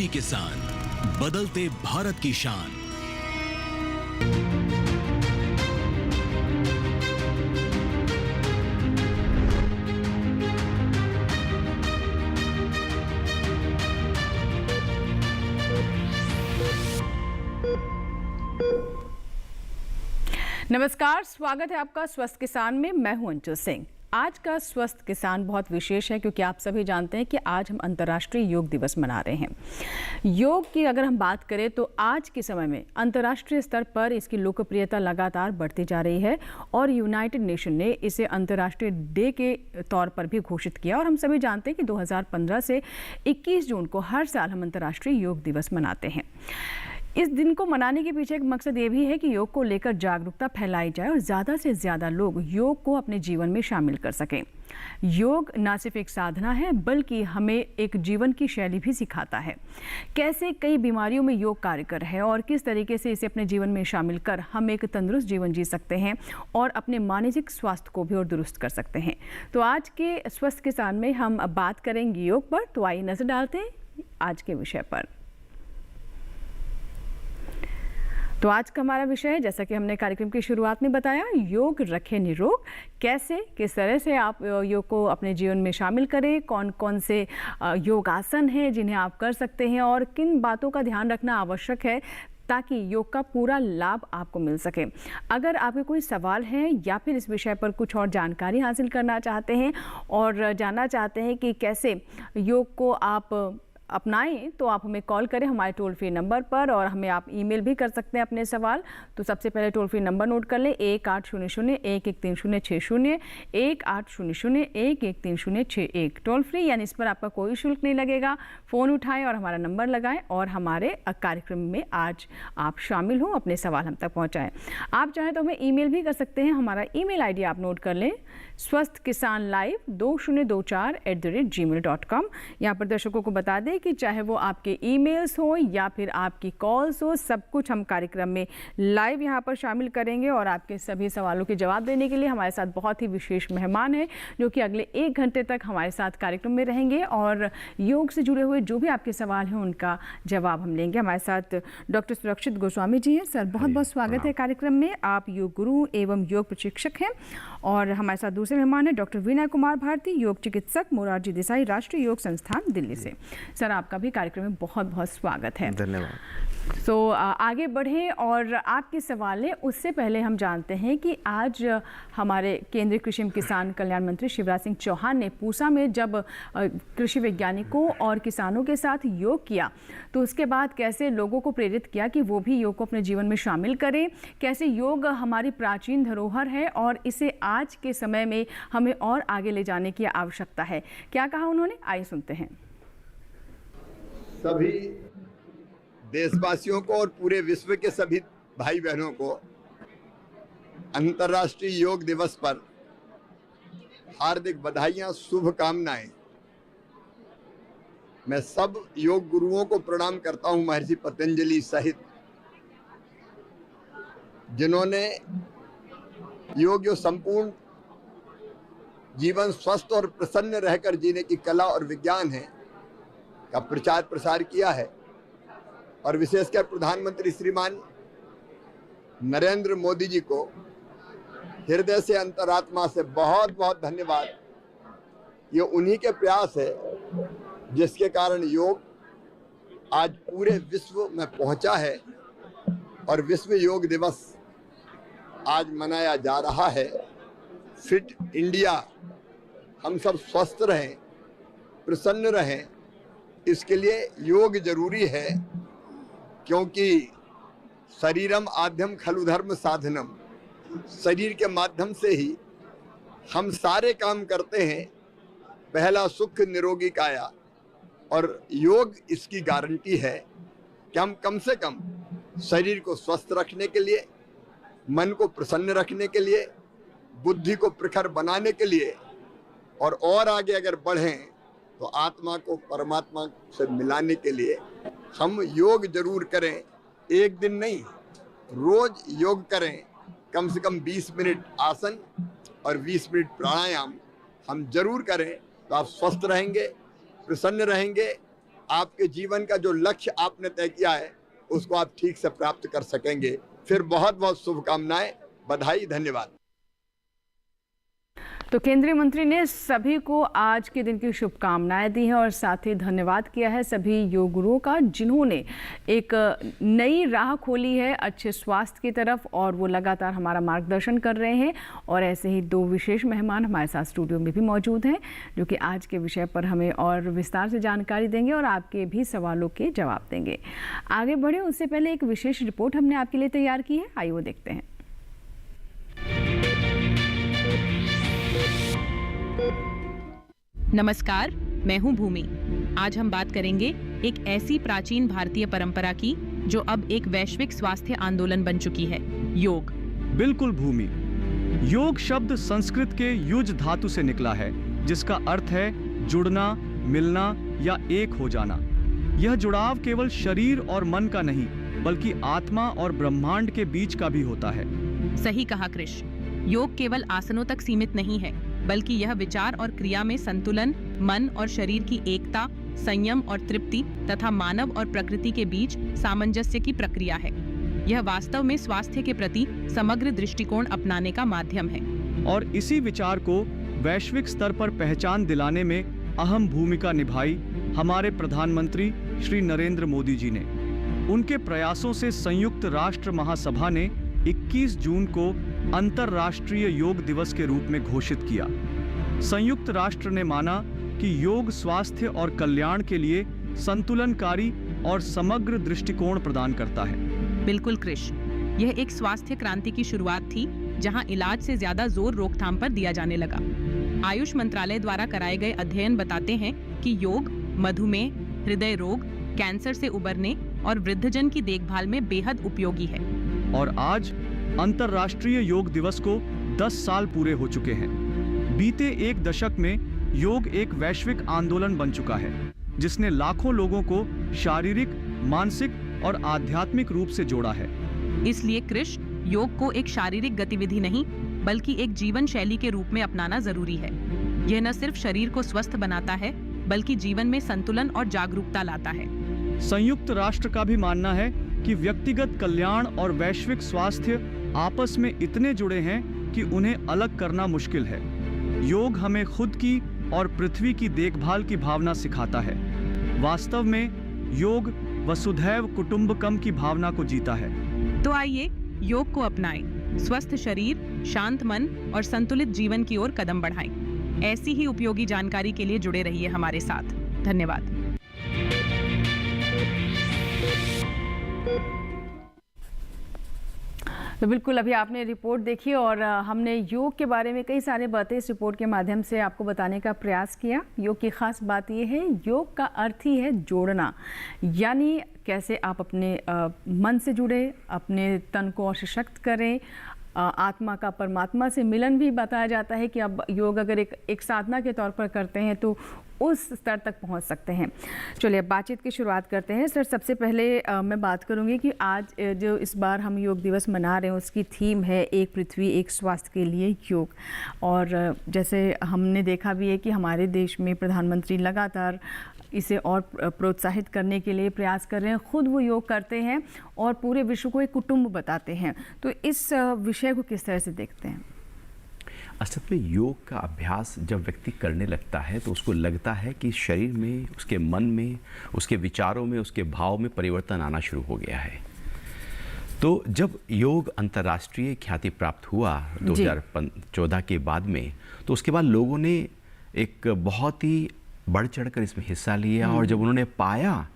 योगी किसान, बदलते भारत की शान। नमस्कार, स्वागत है आपका स्वस्थ किसान में। मैं हूं अंचल सिंह। आज का स्वस्थ किसान बहुत विशेष है क्योंकि आप सभी जानते हैं कि आज हम अंतर्राष्ट्रीय योग दिवस मना रहे हैं। योग की अगर हम बात करें तो आज के समय में अंतर्राष्ट्रीय स्तर पर इसकी लोकप्रियता लगातार बढ़ती जा रही है और यूनाइटेड नेशन ने इसे अंतर्राष्ट्रीय डे के तौर पर भी घोषित किया। और हम सभी जानते हैं कि 2015 से 21 जून को हर साल हम अंतर्राष्ट्रीय योग दिवस मनाते हैं। इस दिन को मनाने के पीछे एक मकसद ये भी है कि योग को लेकर जागरूकता फैलाई जाए और ज़्यादा से ज़्यादा लोग योग को अपने जीवन में शामिल कर सकें। योग न सिर्फ एक साधना है बल्कि हमें एक जीवन की शैली भी सिखाता है। कैसे कई बीमारियों में योग कारगर है और किस तरीके से इसे अपने जीवन में शामिल कर हम एक तंदुरुस्त जीवन जी सकते हैं और अपने मानसिक स्वास्थ्य को भी और दुरुस्त कर सकते हैं। तो आज के स्वस्थ किसान में हम अब बात करेंगे योग पर। तो आइए नजर डालते हैं आज के विषय पर। तो आज का हमारा विषय है, जैसा कि हमने कार्यक्रम की शुरुआत में बताया, योग रखे निरोग। कैसे किस तरह से आप योग को अपने जीवन में शामिल करें, कौन कौन से योग आसन हैं जिन्हें आप कर सकते हैं और किन बातों का ध्यान रखना आवश्यक है ताकि योग का पूरा लाभ आपको मिल सके। अगर आपके कोई सवाल हैं या फिर इस विषय पर कुछ और जानकारी हासिल करना चाहते हैं और जानना चाहते हैं कि कैसे योग को आप अपनाएं, तो आप हमें कॉल करें हमारे टोल फ्री नंबर पर और हमें आप ईमेल भी कर सकते हैं अपने सवाल। तो सबसे पहले टोल फ्री नंबर नोट कर लें, 1800-113060, 1800-113061। टोल फ्री यानी इस पर आपका कोई शुल्क नहीं लगेगा। फ़ोन उठाएं और हमारा नंबर लगाएं और हमारे कार्यक्रम में आज आप शामिल हों, अपने सवाल हम तक पहुँचाएँ। आप चाहें तो हमें ईमेल भी कर सकते हैं। हमारा ईमेल ID आप नोट कर लें, swasthkisanlive2024@gmail.com। यहाँ पर दर्शकों को बता दें कि चाहे वो आपके ईमेल्स हो या फिर आपकी कॉल्स हो, सब कुछ हम कार्यक्रम में लाइव यहाँ पर शामिल करेंगे। और आपके सभी सवालों के जवाब देने के लिए हमारे साथ बहुत ही विशेष मेहमान हैं जो कि अगले 1 घंटे तक हमारे साथ कार्यक्रम में रहेंगे और योग से जुड़े हुए जो भी आपके सवाल हैं उनका जवाब हम लेंगे। हमारे साथ डॉक्टर सुरक्षित गोस्वामी जी हैं। सर, बहुत बहुत स्वागत है कार्यक्रम में। आप योग गुरु एवं योग प्रशिक्षक हैं। और हमारे साथ दूसरे मेहमान हैं डॉक्टर विनय कुमार भारती, योग चिकित्सक, मोरारजी देसाई राष्ट्रीय योग संस्थान, दिल्ली से। सर, आपका भी कार्यक्रम में बहुत बहुत स्वागत है। धन्यवाद। तो आगे बढ़ें और आपके सवाल है उससे पहले हम जानते हैं कि आज हमारे केंद्रीय कृषि एवं किसान कल्याण मंत्री शिवराज सिंह चौहान ने पूसा में जब कृषि वैज्ञानिकों और किसानों के साथ योग किया तो उसके बाद कैसे लोगों को प्रेरित किया कि वो भी योग को अपने जीवन में शामिल करें। कैसे योग हमारी प्राचीन धरोहर है और इसे आज के समय में हमें और आगे ले जाने की आवश्यकता है। क्या कहा उन्होंने, आइए सुनते हैं। सभी देशवासियों को और पूरे विश्व के सभी भाई बहनों को अंतर्राष्ट्रीय योग दिवस पर हार्दिक बधाइयां, शुभकामनाएं। मैं सब योग गुरुओं को प्रणाम करता हूं, महर्षि पतंजलि सहित, जिन्होंने योग जो संपूर्ण जीवन स्वस्थ और प्रसन्न रहकर जीने की कला और विज्ञान है का प्रचार प्रसार किया है। और विशेषकर प्रधानमंत्री श्रीमान नरेंद्र मोदी जी को हृदय से, अंतरात्मा से बहुत बहुत धन्यवाद। ये उन्हीं के प्रयास है जिसके कारण योग आज पूरे विश्व में पहुंचा है और विश्व योग दिवस आज मनाया जा रहा है। फिट इंडिया, हम सब स्वस्थ रहें, प्रसन्न रहें, इसके लिए योग जरूरी है, क्योंकि शरीरम आद्यम खलु धर्म साधनम, शरीर के माध्यम से ही हम सारे काम करते हैं। पहला सुख निरोगी काया, और योग इसकी गारंटी है कि हम कम से कम शरीर को स्वस्थ रखने के लिए, मन को प्रसन्न रखने के लिए, बुद्धि को प्रखर बनाने के लिए और आगे अगर बढ़ें तो आत्मा को परमात्मा से मिलाने के लिए हम योग जरूर करें। एक दिन नहीं, रोज योग करें। कम से कम 20 मिनट आसन और 20 मिनट प्राणायाम हम जरूर करें, तो आप स्वस्थ रहेंगे, प्रसन्न रहेंगे आपके जीवन का जो लक्ष्य आपने तय किया है उसको आप ठीक से प्राप्त कर सकेंगे। फिर बहुत बहुत शुभकामनाएं, बधाई, धन्यवाद। तो केंद्रीय मंत्री ने सभी को आज के दिन की शुभकामनाएं दी हैं और साथ ही धन्यवाद किया है सभी योग गुरुओं का, जिन्होंने एक नई राह खोली है अच्छे स्वास्थ्य की तरफ और वो लगातार हमारा मार्गदर्शन कर रहे हैं। और ऐसे ही दो विशेष मेहमान हमारे साथ स्टूडियो में भी मौजूद हैं, जो कि आज के विषय पर हमें और विस्तार से जानकारी देंगे और आपके भी सवालों के जवाब देंगे। आगे बढ़े उससे पहले एक विशेष रिपोर्ट हमने आपके लिए तैयार की है, आइए वो देखते हैं। नमस्कार, मैं हूं भूमि। आज हम बात करेंगे एक ऐसी प्राचीन भारतीय परंपरा की जो अब एक वैश्विक स्वास्थ्य आंदोलन बन चुकी है, योग। बिल्कुल भूमि, योग शब्द संस्कृत के युज धातु से निकला है, जिसका अर्थ है जुड़ना, मिलना या एक हो जाना। यह जुड़ाव केवल शरीर और मन का नहीं, बल्कि आत्मा और ब्रह्मांड के बीच का भी होता है। सही कहा कृष। योग केवल आसनों तक सीमित नहीं है, बल्कि यह विचार और क्रिया में संतुलन, मन और शरीर की एकता, संयम और तृप्ति तथा मानव और प्रकृति के बीच सामंजस्य की प्रक्रिया है। यह वास्तव में स्वास्थ्य के प्रति समग्र दृष्टिकोण अपनाने का माध्यम है। और इसी विचार को वैश्विक स्तर पर पहचान दिलाने में अहम भूमिका निभाई हमारे प्रधानमंत्री श्री नरेंद्र मोदी जी ने। उनके प्रयासों से संयुक्त राष्ट्र महासभा ने 21 जून को अंतर्राष्ट्रीय योग दिवस के रूप में घोषित किया। संयुक्त राष्ट्र ने माना कि योग स्वास्थ्य और कल्याण के लिए संतुलनकारी और समग्र दृष्टिकोण प्रदान करता है। बिल्कुल कृष, यह एक स्वास्थ्य क्रांति की शुरुआत थी, जहां इलाज से ज्यादा जोर रोकथाम पर दिया जाने लगा। आयुष मंत्रालय द्वारा कराए गए अध्ययन बताते हैं कि योग मधुमेह, हृदय रोग, कैंसर से उबरने और वृद्धजन की देखभाल में बेहद उपयोगी है। और आज अंतर्राष्ट्रीय योग दिवस को 10 साल पूरे हो चुके हैं। बीते एक दशक में योग एक वैश्विक आंदोलन बन चुका है, जिसने लाखों लोगों को शारीरिक, मानसिक और आध्यात्मिक रूप से जोड़ा है। इसलिए कृष, योग को एक शारीरिक गतिविधि नहीं, बल्कि एक जीवन शैली के रूप में अपनाना जरूरी है। यह न सिर्फ शरीर को स्वस्थ बनाता है, बल्कि जीवन में संतुलन और जागरूकता लाता है। संयुक्त राष्ट्र का भी मानना है कि व्यक्तिगत कल्याण और वैश्विक स्वास्थ्य आपस में इतने जुड़े हैं कि उन्हें अलग करना मुश्किल है। योग हमें खुद की और पृथ्वी की देखभाल की भावना सिखाता है। वास्तव में योग वसुधैव कुटुंबकम की भावना को जीता है। तो आइए योग को अपनाएं, स्वस्थ शरीर, शांत मन और संतुलित जीवन की ओर कदम बढ़ाएं। ऐसी ही उपयोगी जानकारी के लिए जुड़े रहिए हमारे साथ। धन्यवाद। तो बिल्कुल अभी आपने रिपोर्ट देखी और हमने योग के बारे में कई सारे बातें इस रिपोर्ट के माध्यम से आपको बताने का प्रयास किया। योग की खास बात यह है, योग का अर्थ ही है जोड़ना, यानी कैसे आप अपने मन से जुड़े, अपने तन को और सशक्त करें। आत्मा का परमात्मा से मिलन भी बताया जाता है कि अब योग अगर एक साधना के तौर पर करते हैं तो उस स्तर तक पहुंच सकते हैं। चलिए अब बातचीत की शुरुआत करते हैं। सर, सबसे पहले मैं बात करूंगी कि आज जो इस बार हम योग दिवस मना रहे हैं उसकी थीम है एक पृथ्वी एक स्वास्थ्य के लिए योग। और जैसे हमने देखा भी है कि हमारे देश में प्रधानमंत्री लगातार इसे और प्रोत्साहित करने के लिए प्रयास कर रहे हैं। खुद वो योग करते हैं और पूरे विश्व को एक कुटुंब बताते हैं। तो इस विषय को किस तरह से देखते हैं? असल में योग का अभ्यास जब व्यक्ति करने लगता है तो उसको लगता है कि शरीर में, उसके मन में, उसके विचारों में, उसके भाव में परिवर्तन आना शुरू हो गया है। तो जब योग अंतर्राष्ट्रीय ख्याति प्राप्त हुआ 2014 के बाद में, तो उसके बाद लोगों ने एक बहुत ही बढ़ चढ़कर इसमें हिस्सा लिया। और जब उन्होंने पाया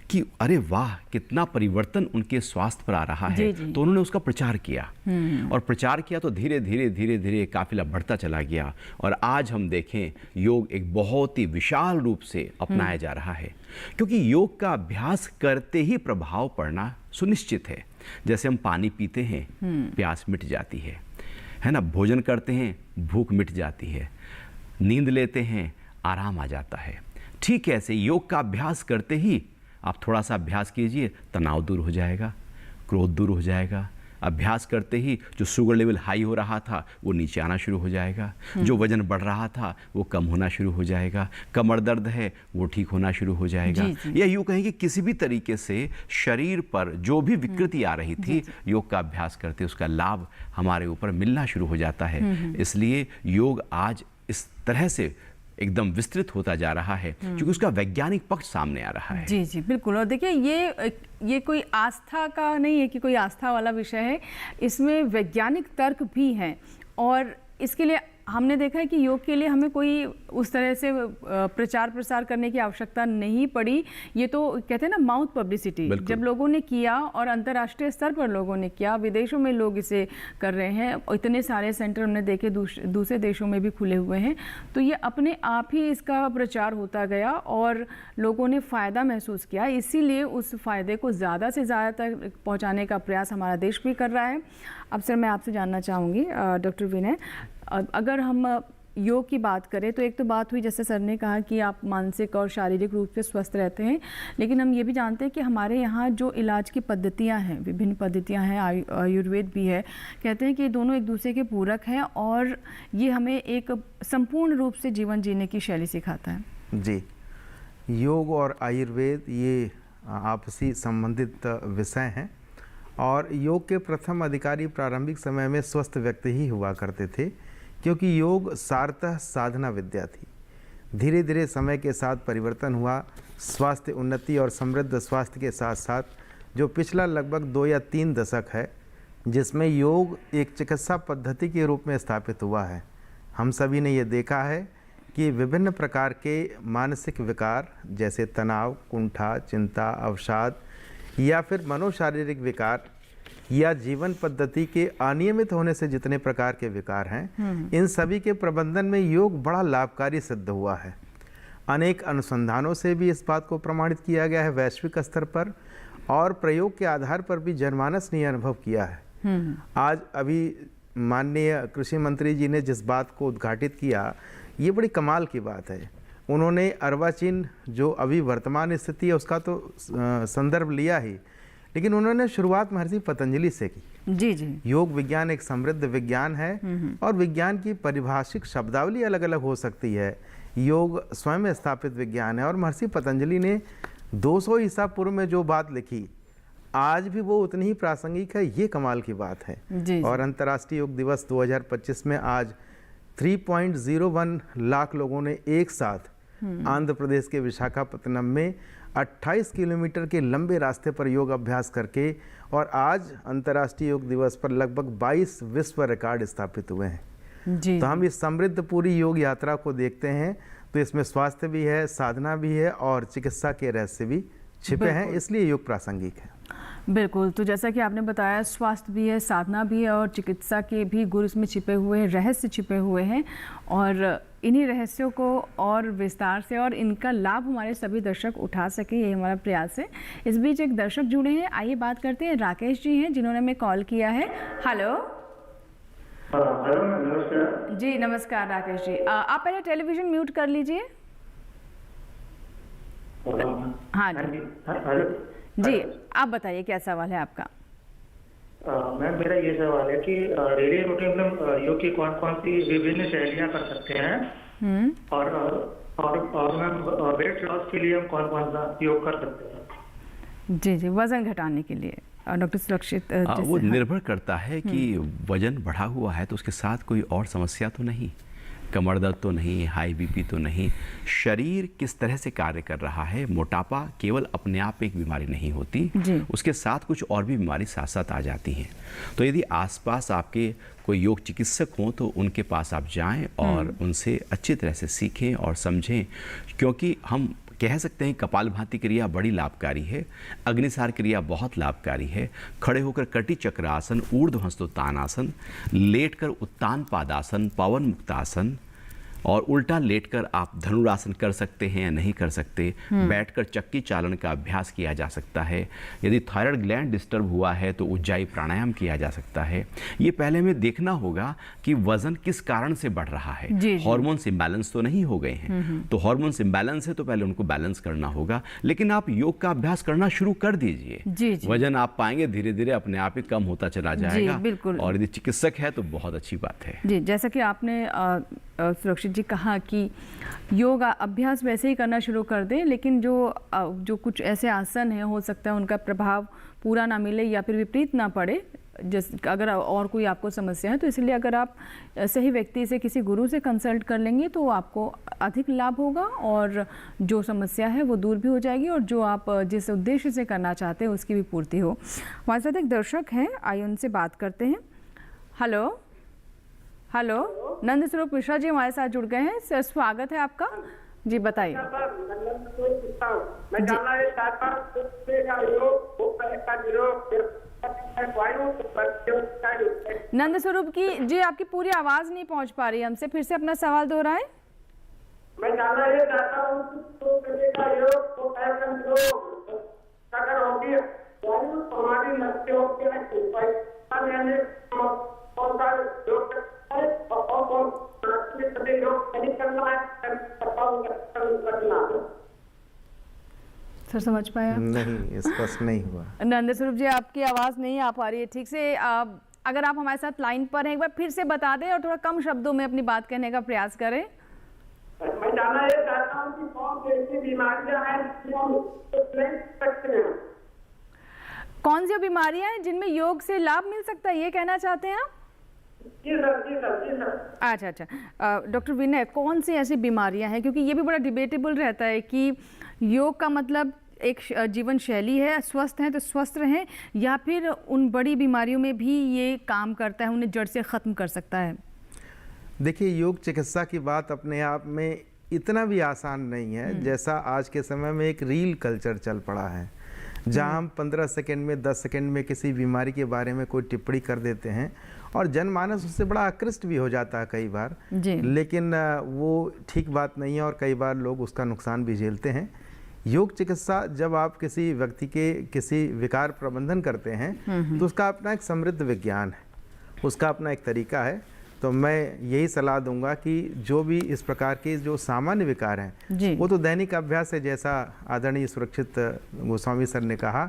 कि अरे वाह कितना परिवर्तन उनके स्वास्थ्य पर आ रहा है, तो उन्होंने उसका प्रचार किया। और प्रचार किया तो धीरे धीरे काफिला बढ़ता चला गया। और आज हम देखें योग एक बहुत ही विशाल रूप से अपनाया जा रहा है, क्योंकि योग का अभ्यास करते ही प्रभाव पड़ना सुनिश्चित है। जैसे हम पानी पीते हैं, प्यास मिट जाती है ना, भोजन करते हैं, भूख मिट जाती है, नींद लेते हैं, आराम आ जाता है। ठीक ऐसे योग का अभ्यास करते ही आप थोड़ा सा अभ्यास कीजिए, तनाव दूर हो जाएगा, क्रोध दूर हो जाएगा, अभ्यास करते ही जो शुगर लेवल हाई हो रहा था वो नीचे आना शुरू हो जाएगा, जो वजन बढ़ रहा था वो कम होना शुरू हो जाएगा, कमर दर्द है वो ठीक होना शुरू हो जाएगा। या यूँ कहें कि किसी भी तरीके से शरीर पर जो भी विकृति आ रही थी, योग का अभ्यास करते उसका लाभ हमारे ऊपर मिलना शुरू हो जाता है। इसलिए योग आज इस तरह से एकदम विस्तृत होता जा रहा है क्योंकि उसका वैज्ञानिक पक्ष सामने आ रहा है। जी जी बिल्कुल। और देखिए ये कोई आस्था का नहीं है कि कोई आस्था वाला विषय है, इसमें वैज्ञानिक तर्क भी हैं। और इसके लिए हमने देखा है कि योग के लिए हमें कोई उस तरह से प्रचार प्रसार करने की आवश्यकता नहीं पड़ी। ये तो कहते हैं ना माउथ पब्लिसिटी, जब लोगों ने किया और अंतर्राष्ट्रीय स्तर पर लोगों ने किया, विदेशों में लोग इसे कर रहे हैं, इतने सारे सेंटर हमने देखे दूसरे देशों में भी खुले हुए हैं, तो ये अपने आप ही इसका प्रचार होता गया और लोगों ने फ़ायदा महसूस किया। इसीलिए उस फ़ायदे को ज़्यादा से ज़्यादा तक पहुँचाने का प्रयास हमारा देश भी कर रहा है। अब सर मैं आपसे जानना चाहूँगी डॉक्टर विनय, अगर हम योग की बात करें तो एक तो बात हुई जैसे सर ने कहा कि आप मानसिक और शारीरिक रूप से स्वस्थ रहते हैं, लेकिन हम ये भी जानते हैं कि हमारे यहाँ जो इलाज की पद्धतियाँ हैं, विभिन्न पद्धतियाँ हैं, आयुर्वेद भी है, कहते हैं कि ये दोनों एक दूसरे के पूरक हैं और ये हमें एक संपूर्ण रूप से जीवन जीने की शैली सिखाता है। जी, योग और आयुर्वेद ये आपसी संबंधित विषय हैं और योग के प्रथम अधिकारी प्रारंभिक समय में स्वस्थ व्यक्ति ही हुआ करते थे क्योंकि योग सारतः साधना विद्या थी। धीरे धीरे समय के साथ परिवर्तन हुआ। स्वास्थ्य उन्नति और समृद्ध स्वास्थ्य के साथ साथ जो पिछला लगभग 2 या 3 दशक है जिसमें योग एक चिकित्सा पद्धति के रूप में स्थापित हुआ है, हम सभी ने ये देखा है कि विभिन्न प्रकार के मानसिक विकार जैसे तनाव, कुंठा, चिंता, अवसाद या फिर मनोशारीरिक विकार या जीवन पद्धति के अनियमित होने से जितने प्रकार के विकार हैं, इन सभी के प्रबंधन में योग बड़ा लाभकारी सिद्ध हुआ है। अनेक अनुसंधानों से भी इस बात को प्रमाणित किया गया है वैश्विक स्तर पर और प्रयोग के आधार पर भी जनमानस ने अनुभव किया है। आज अभी माननीय कृषि मंत्री जी ने जिस बात को उद्घाटित किया, ये बड़ी कमाल की बात है। उन्होंने अर्वाचीन जो अभी वर्तमान स्थिति है उसका तो संदर्भ लिया ही, लेकिन उन्होंने शुरुआत महर्षि पतंजलि से की। जी जी। योग विज्ञान एक समृद्ध विज्ञान है और विज्ञान की परिभाषिक शब्दावली अलग अलग हो सकती है। योग स्वयं स्थापित विज्ञान है और महर्षि पतंजलि ने 200 ईसा पूर्व में जो बात लिखी आज भी वो उतनी ही प्रासंगिक है। ये कमाल की बात है। जी। और अंतर्राष्ट्रीय योग दिवस 2025 में आज 3.01 लाख लोगों ने एक साथ आंध्र प्रदेश के विशाखापत्तनम में 28 किलोमीटर के लंबे रास्ते पर योग अभ्यास करके और आज अंतर्राष्ट्रीय योग दिवस पर लगभग 22 विश्व रिकॉर्ड स्थापित हुए हैं। जी। तो हम इस समृद्ध पूरी योग यात्रा को देखते हैं तो इसमें स्वास्थ्य भी है, साधना भी है और चिकित्सा के रहस्य भी छिपे हैं, इसलिए योग प्रासंगिक है। बिल्कुल। तो जैसा कि आपने बताया, स्वास्थ्य भी है, साधना भी है और चिकित्सा के भी गुर इसमें छिपे हुए हैं, रहस्य छिपे हुए हैं और इन्हीं रहस्यों को और विस्तार से और इनका लाभ हमारे सभी दर्शक उठा सके, ये हमारा प्रयास है। इस बीच एक दर्शक जुड़े हैं, आइए बात करते हैं। राकेश जी हैं जिन्होंने हमें कॉल किया है। हेलो। हेलो नमस्कार। जी नमस्कार राकेश जी। आप पहले टेलीविजन म्यूट कर लीजिए। हाँ जी। जी आप बताइए क्या सवाल है आपका। मैम मेरा ये सवाल है कि डेली रूटीन में योग की कौन कौन सी विभिन्न शैलियाँ कर सकते हैं और मैम वेट लॉस के लिए हम कौन कौन सा योग कर सकते हैं। जी जी, वजन घटाने के लिए डॉक्टर सुरक्षित वो निर्भर करता है कि वजन बढ़ा हुआ है तो उसके साथ कोई और समस्या तो नहीं, कमर दर्द तो नहीं, हाई बीपी तो नहीं, शरीर किस तरह से कार्य कर रहा है। मोटापा केवल अपने आप एक बीमारी नहीं होती, उसके साथ कुछ और भी बीमारी साथ साथ आ जाती हैं। तो यदि आसपास आपके कोई योग चिकित्सक हों तो उनके पास आप जाएं और उनसे अच्छी तरह से सीखें और समझें, क्योंकि हम कह सकते हैं कपालभाति क्रिया बड़ी लाभकारी है, अग्निसार क्रिया बहुत लाभकारी है, खड़े होकर कटी चक्रासन, ऊर्ध्व हस्तोत्तानासन, लेटकर उत्तान पादासन, पवन मुक्तासन, और उल्टा लेटकर आप धनुरासन कर सकते हैं या नहीं कर सकते। बैठकर चक्की चालन का अभ्यास किया जा सकता है। यदि थायराइड ग्लैंड डिस्टर्ब हुआ है तो उज्जाई प्राणायाम किया जा सकता है। ये पहले हमें देखना होगा कि वजन किस कारण से बढ़ रहा है। हार्मोन्स इम्बैलेंस तो नहीं हो गए हैं, तो हार्मोन्स इम्बैलेंस है तो पहले उनको बैलेंस करना होगा। लेकिन आप योग का अभ्यास करना शुरू कर दीजिए, वजन आप पाएंगे धीरे धीरे अपने आप ही कम होता चला जाएगा। और यदि चिकित्सक है तो बहुत अच्छी बात है। जी, जैसा कि आपने सुरक्षित जी कहा कि योग अभ्यास वैसे ही करना शुरू कर दें, लेकिन जो कुछ ऐसे आसन हैं हो सकता है उनका प्रभाव पूरा ना मिले या फिर विपरीत ना पड़े, अगर और कोई आपको समस्या है तो इसलिए अगर आप सही व्यक्ति से, किसी गुरु से कंसल्ट कर लेंगे तो आपको अधिक लाभ होगा और जो समस्या है वो दूर भी हो जाएगी और जो आप जिस उद्देश्य से करना चाहते हैं उसकी भी पूर्ति हो। हमारे साथ एक दर्शक हैं, आइए उनसे बात करते हैं। हेलो हेलो, नंद स्वरूप मिश्रा जी हमारे साथ जुड़ गए हैं। सर, स्वागत है आपका। जी बताइए। नंद स्वरूप जी आपकी पूरी आवाज नहीं पहुंच पा रही, हमसे फिर से अपना सवाल दोहराएं। मैं जानना ये चाहता हूँ कि तो करने का योग तो पैरन योग अगर होगी तो हमारी लक्ष्य हो क्या मैंने कौन सा योग है और कौन सभी योग नहीं करना है करना। सर समझ पाया? नहीं, स्पष्ट नहीं हुआ। नंद स्वरूप जी आपकी आवाज़ नहीं आ पा रही है ठीक से। अगर आप हमारे साथ लाइन पर हैं एक बार फिर से बता दें और थोड़ा कम शब्दों में अपनी बात कहने का प्रयास करें। मैं जानना ये चाहता हूँ कि कौन सी ऐसी बीमारियां हैं जो हम ले सकते हैं। कौन सी बीमारियां हैं जिनमें योग से लाभ मिल सकता है, ये कहना चाहते हैं आप? जी सर, जी सर, जी सर। अच्छा, डॉक्टर विनय, कौन सी ऐसी बीमारियां हैं, क्योंकि ये भी बड़ा डिबेटेबल रहता है कि योग का मतलब एक जीवन शैली है, स्वस्थ हैं तो स्वस्थ रहें, या फिर उन बड़ी बीमारियों में भी ये काम करता है, उन्हें जड़ से ख़त्म कर सकता है। देखिए, योग चिकित्सा की बात अपने आप में इतना भी आसान नहीं है। जैसा आज के समय में एक रील कल्चर चल पड़ा है, जहां हम 15 सेकंड में 10 सेकंड में किसी बीमारी के बारे में कोई टिप्पणी कर देते हैं और जनमानस उससे बड़ा आकृष्ट भी हो जाता है कई बार। लेकिन वो ठीक बात नहीं है और कई बार लोग उसका नुकसान भी झेलते हैं। योग चिकित्सा जब आप किसी व्यक्ति के किसी विकार प्रबंधन करते हैं तो उसका अपना एक समृद्ध विज्ञान है, उसका अपना एक तरीका है। तो मैं यही सलाह दूंगा कि जो भी इस प्रकार के जो सामान्य विकार हैं वो तो दैनिक अभ्यास है, जैसा आदरणीय सुरक्षित गोस्वामी सर ने कहा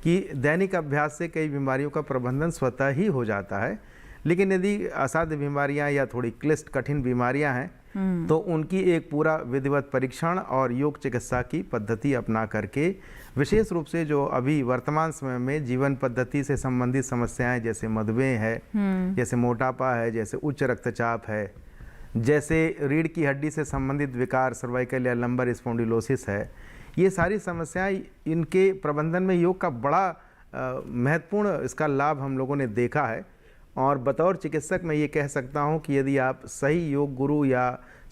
कि दैनिक अभ्यास से कई बीमारियों का प्रबंधन स्वतः ही हो जाता है। लेकिन यदि असाध्य बीमारियां या थोड़ी क्लिष्ट कठिन बीमारियां हैं तो उनकी एक पूरा विधिवत परीक्षण और योग चिकित्सा की पद्धति अपना करके, विशेष रूप से जो अभी वर्तमान समय में जीवन पद्धति से संबंधित समस्याएं जैसे मधुमेह है, जैसे मोटापा है, जैसे उच्च रक्तचाप है, जैसे रीढ़ की हड्डी से संबंधित विकार सर्वाइकल या लंबर स्पॉन्डिलोसिस है, ये सारी समस्याएं, इनके प्रबंधन में योग का बड़ा महत्वपूर्ण इसका लाभ हम लोगों ने देखा है। और बतौर चिकित्सक मैं ये कह सकता हूँ कि यदि आप सही योग गुरु या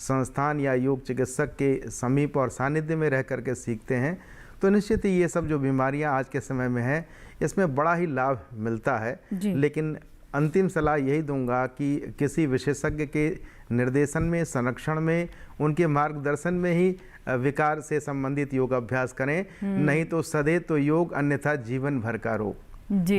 संस्थान या योग चिकित्सक के समीप और सानिध्य में रह करके सीखते हैं तो निश्चित ही ये सब जो बीमारियां आज के समय में है इसमें बड़ा ही लाभ मिलता है। लेकिन अंतिम सलाह यही दूंगा कि किसी विशेषज्ञ के निर्देशन में, संरक्षण में, उनके मार्गदर्शन में ही विकार से संबंधित योग अभ्यास करें, नहीं तो सदैव तो योग अन्यथा जीवन भर का रोग।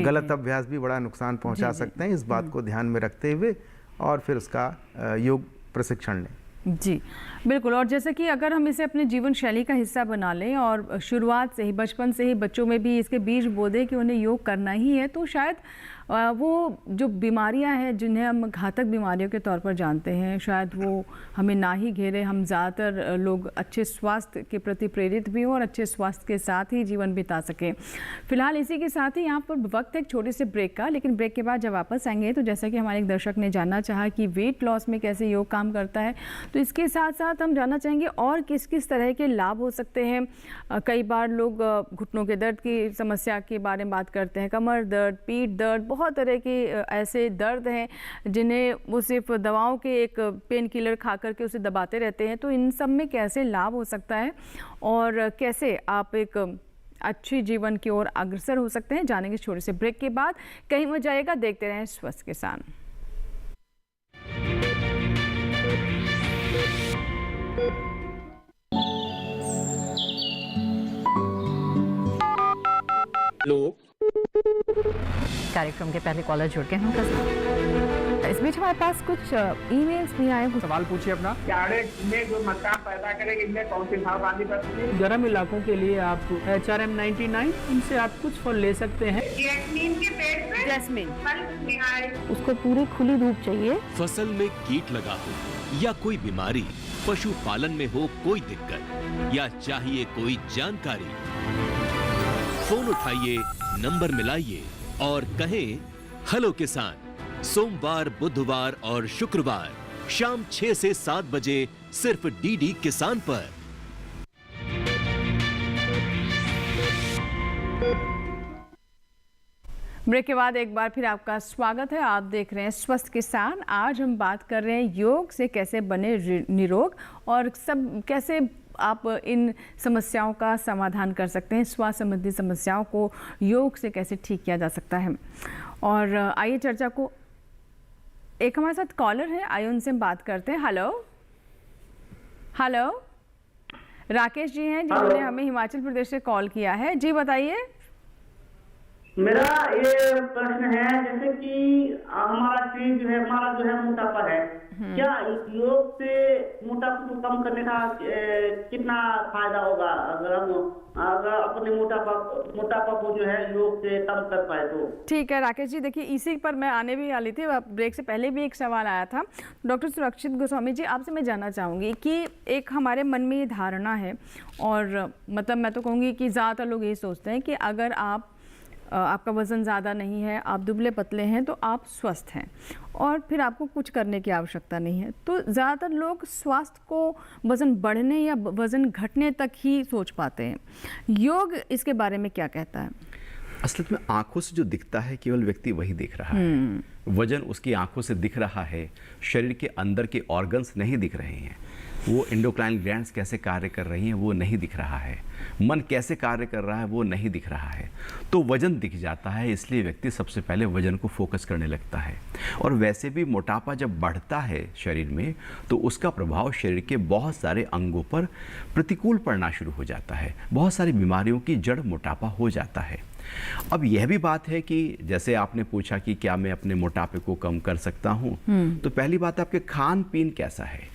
गलत अभ्यास भी बड़ा नुकसान पहुंचा सकते हैं, इस बात को ध्यान में रखते हुए और फिर उसका योग प्रशिक्षण लें। जी बिल्कुल। और जैसे कि अगर हम इसे अपने जीवन शैली का हिस्सा बना लें और शुरुआत से ही, बचपन से ही बच्चों में भी इसके बीज बो दें कि उन्हें योग करना ही है, तो शायद वो जो बीमारियां हैं जिन्हें हम घातक बीमारियों के तौर पर जानते हैं, शायद वो हमें ना ही घेरे। हम ज़्यादातर लोग अच्छे स्वास्थ्य के प्रति प्रेरित भी हों और अच्छे स्वास्थ्य के साथ ही जीवन बिता सकें। फिलहाल इसी के साथ ही यहाँ पर वक्त है एक छोटे से ब्रेक का, लेकिन ब्रेक के बाद जब वापस आएंगे तो जैसा कि हमारे एक दर्शक ने जानना चाहा कि वेट लॉस में कैसे योग काम करता है, तो इसके साथ साथ हम जानना चाहेंगे और किस किस तरह के लाभ हो सकते हैं। कई बार लोग घुटनों के दर्द की समस्या के बारे में बात करते हैं, कमर दर्द, पीठ दर्द, बहुत तरह के ऐसे दर्द हैं जिन्हें वो सिर्फ दवाओं के एक पेन किलर खा करके उसे दबाते रहते हैं। तो इन सब में कैसे लाभ हो सकता है और कैसे आप एक अच्छी जीवन की ओर अग्रसर हो सकते हैं, जानेंगे छोटे से ब्रेक के बाद। कहीं मत जाइएगा, देखते रहें स्वस्थ किसान। कार्यक्रम के पहले कॉलर जुड़ गए हैं उनका साथ। इस बीच हमारे पास कुछ ईमेल्स भी आए हैं। सवाल पूछिए अपना। में जो मकान पैदा करेगी इनमें कौन सी सावधानी बरतनी है? गर्म इलाकों के लिए आप HRM 99 इनसे आप कुछ फल ले सकते हैं। जैस्मीन के पेड़ पे जैस्मिन उसको पूरी खुली धूप चाहिए। फसल में कीट लगा हो या कोई बीमारी, पशुपालन में हो कोई दिक्कत या चाहिए कोई जानकारी, फोन उठाइए, नंबर मिलाइए और कहें हेलो किसान। सोमवार, बुधवार और शुक्रवार शाम 6 से 7 बजे सिर्फ डीडी किसान पर। ब्रेक के बाद एक बार फिर आपका स्वागत है। आप देख रहे हैं स्वस्थ किसान। आज हम बात कर रहे हैं योग से कैसे बने निरोग और सब कैसे आप इन समस्याओं का समाधान कर सकते हैं। स्वास्थ्य संबंधी समस्याओं को योग से कैसे ठीक किया जा सकता है। और आइए चर्चा को, एक हमारे साथ कॉलर है, आइए उनसे हम बात करते हैं। हेलो हेलो, राकेश जी हैं जिन्होंने हमें हिमाचल प्रदेश से कॉल किया है। जी बताइए। मेरा ये प्रश्न है, जैसे कि हमारा शरीर जो है मोटापा है, क्या योग से मोटापा को कम करने का कितना फायदा होगा अगर अपने मोटापा को जो है योग से कम कर पाए तो? ठीक है राकेश जी, देखिए इसी पर मैं आने भी वाली थी। ब्रेक से पहले भी एक सवाल आया था। डॉक्टर सुरक्षित गोस्वामी जी, आपसे मैं जानना चाहूँगी कि एक हमारे मन में ये धारणा है और मतलब मैं तो कहूँगी कि ज़्यादातर लोग यही सोचते हैं कि अगर आपका वज़न ज़्यादा नहीं है, आप दुबले पतले हैं तो आप स्वस्थ हैं और फिर आपको कुछ करने की आवश्यकता नहीं है। तो ज़्यादातर लोग स्वास्थ्य को वज़न बढ़ने या वज़न घटने तक ही सोच पाते हैं। योग इसके बारे में क्या कहता है? असल में आंखों से जो दिखता है केवल व्यक्ति वही देख रहा है। वजन उसकी आंखों से दिख रहा है, शरीर के अंदर के ऑर्गन्स नहीं दिख रहे हैं। वो एंडोक्राइन ग्लैंड्स कैसे कार्य कर रही हैं वो नहीं दिख रहा है। मन कैसे कार्य कर रहा है वो नहीं दिख रहा है। तो वजन दिख जाता है, इसलिए व्यक्ति सबसे पहले वजन को फोकस करने लगता है। और वैसे भी मोटापा जब बढ़ता है शरीर में तो उसका प्रभाव शरीर के बहुत सारे अंगों पर प्रतिकूल पड़ना शुरू हो जाता है। बहुत सारी बीमारियों की जड़ मोटापा हो जाता है। अब यह भी बात है कि जैसे आपने पूछा कि क्या मैं अपने मोटापे को कम कर सकता हूं, तो पहली बात आपके खान पीन कैसा है।